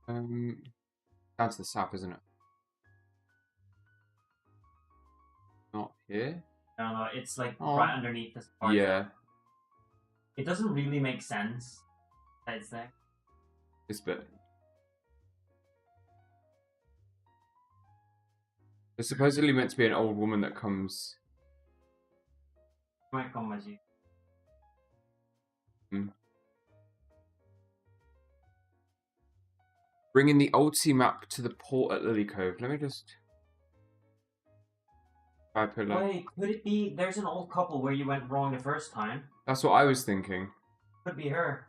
Down to the south, isn't it? Not here? I don't know, it's like Oh. right underneath this part. Yeah, It doesn't really make sense that it's there. this bit. There's supposedly meant to be an old woman that comes. It might come as you. Bringing the old sea map to the port at Lily Cove. Let me just. Wait, could it be there's an old couple where you went wrong the first time? That's what I was thinking. Could be her.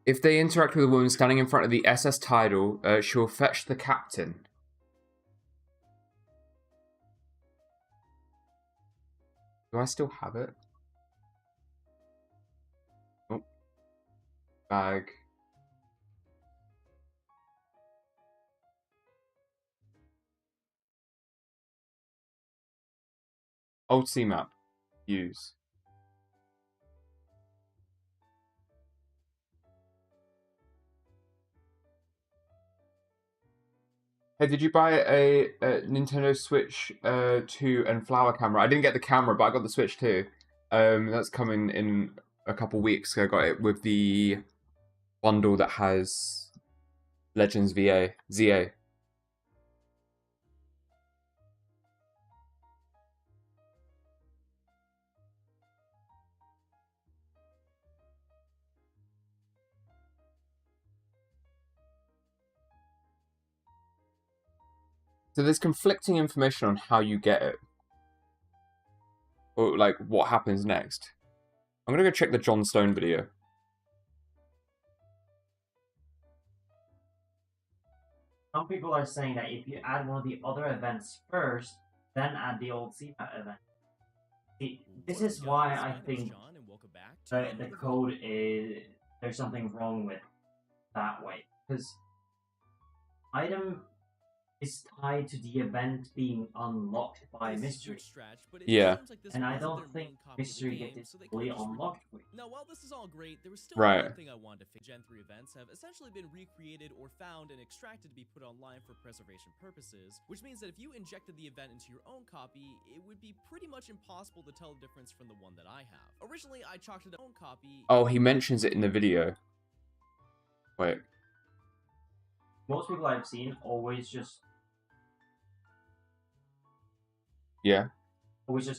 If they interact with a woman standing in front of the SS Tidal, she'll fetch the captain. Do I still have it? Oh. Bag. Old sea map. Use. Hey, did you buy a Nintendo Switch 2 and flower camera? I didn't get the camera, but I got the Switch 2. That's coming in a couple weeks. I got it with the bundle that has Legends ZA. So there's conflicting information on how you get it. Or, like, what happens next. I'm gonna go check the John Stone video. Some people are saying that if you add one of the other events first, then add the old CPAT event. This is why I think the code is... There's something wrong with that way. Because item is tied to the event being unlocked by mystery. Yeah. And I don't think mystery gets it fully unlocked. Now, while this is all great, there was still Right. one thing I wanted to fix. Gen 3 events have essentially been recreated or found and extracted to be put online for preservation purposes, which means that if you injected the event into your own copy, it would be pretty much impossible to tell the difference from the one that I have. Originally, I chalked it up own copy. Oh, he mentions it in the video. Wait. Most people I've seen always just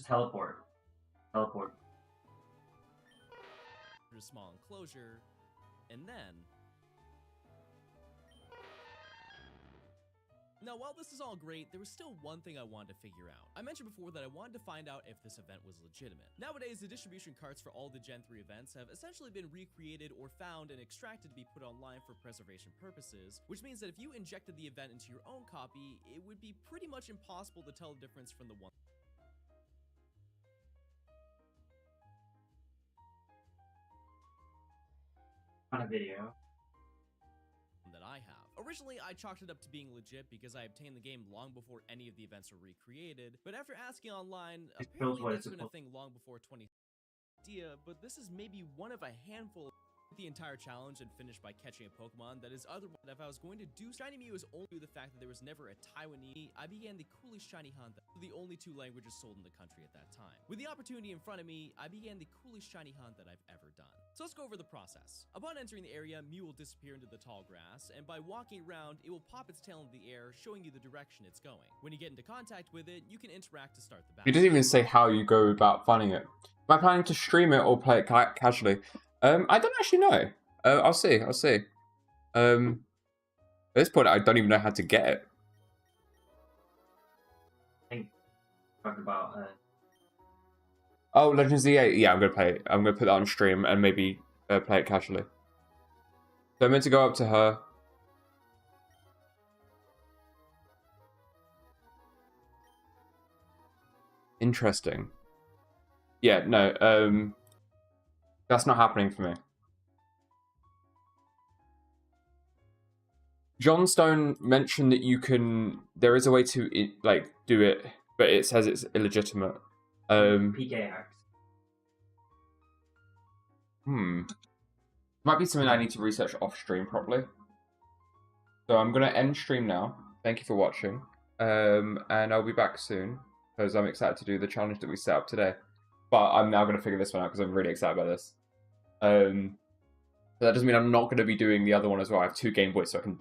teleport. A small enclosure, and then... Now, while this is all great, there was still one thing I wanted to figure out. I mentioned before that I wanted to find out if this event was legitimate. Nowadays, the distribution carts for all the Gen 3 events have essentially been recreated or found and extracted to be put online for preservation purposes, which means that if you injected the event into your own copy, it would be pretty much impossible to tell the difference from the one on a video. that I have. Originally, I chalked it up to being legit because I obtained the game long before any of the events were recreated, but after asking online, It shows apparently what that's it's been a supposed- thing long before 20 idea, but this is maybe one of a handful the entire challenge and finished by catching a Pokemon that is otherwise. If I was going to do Shiny Mew is only due to the fact that there was never a Taiwanese, I began the Coolish Shiny Hunt, the only 2 languages sold in the country at that time. With the opportunity in front of me, I began the Coolish Shiny Hunt that I've ever done. So let's go over the process. Upon entering the area, Mew will disappear into the tall grass, and by walking around, it will pop its tail into the air, showing you the direction it's going. When you get into contact with it, you can interact to start the battle. He doesn't even say how you go about finding it. Am I planning to stream it or play it casually? I don't actually know. I'll see. At this point, I don't even know how to get it. I think talking about Oh, Legends ZA. Yeah, I'm gonna play it. I'm gonna put that on stream and maybe play it casually. So I'm meant to go up to her. Interesting. Yeah, no, that's not happening for me. John Stone mentioned that there is a way to do it, but it says it's illegitimate. PK hacks. Might be something I need to research off stream properly. So I'm gonna end stream now. Thank you for watching. And I'll be back soon because I'm excited to do the challenge that we set up today. But I'm now gonna figure this one out because I'm really excited about this. But that doesn't mean I'm not gonna be doing the other one as well. I have 2 Game Boys, so I can do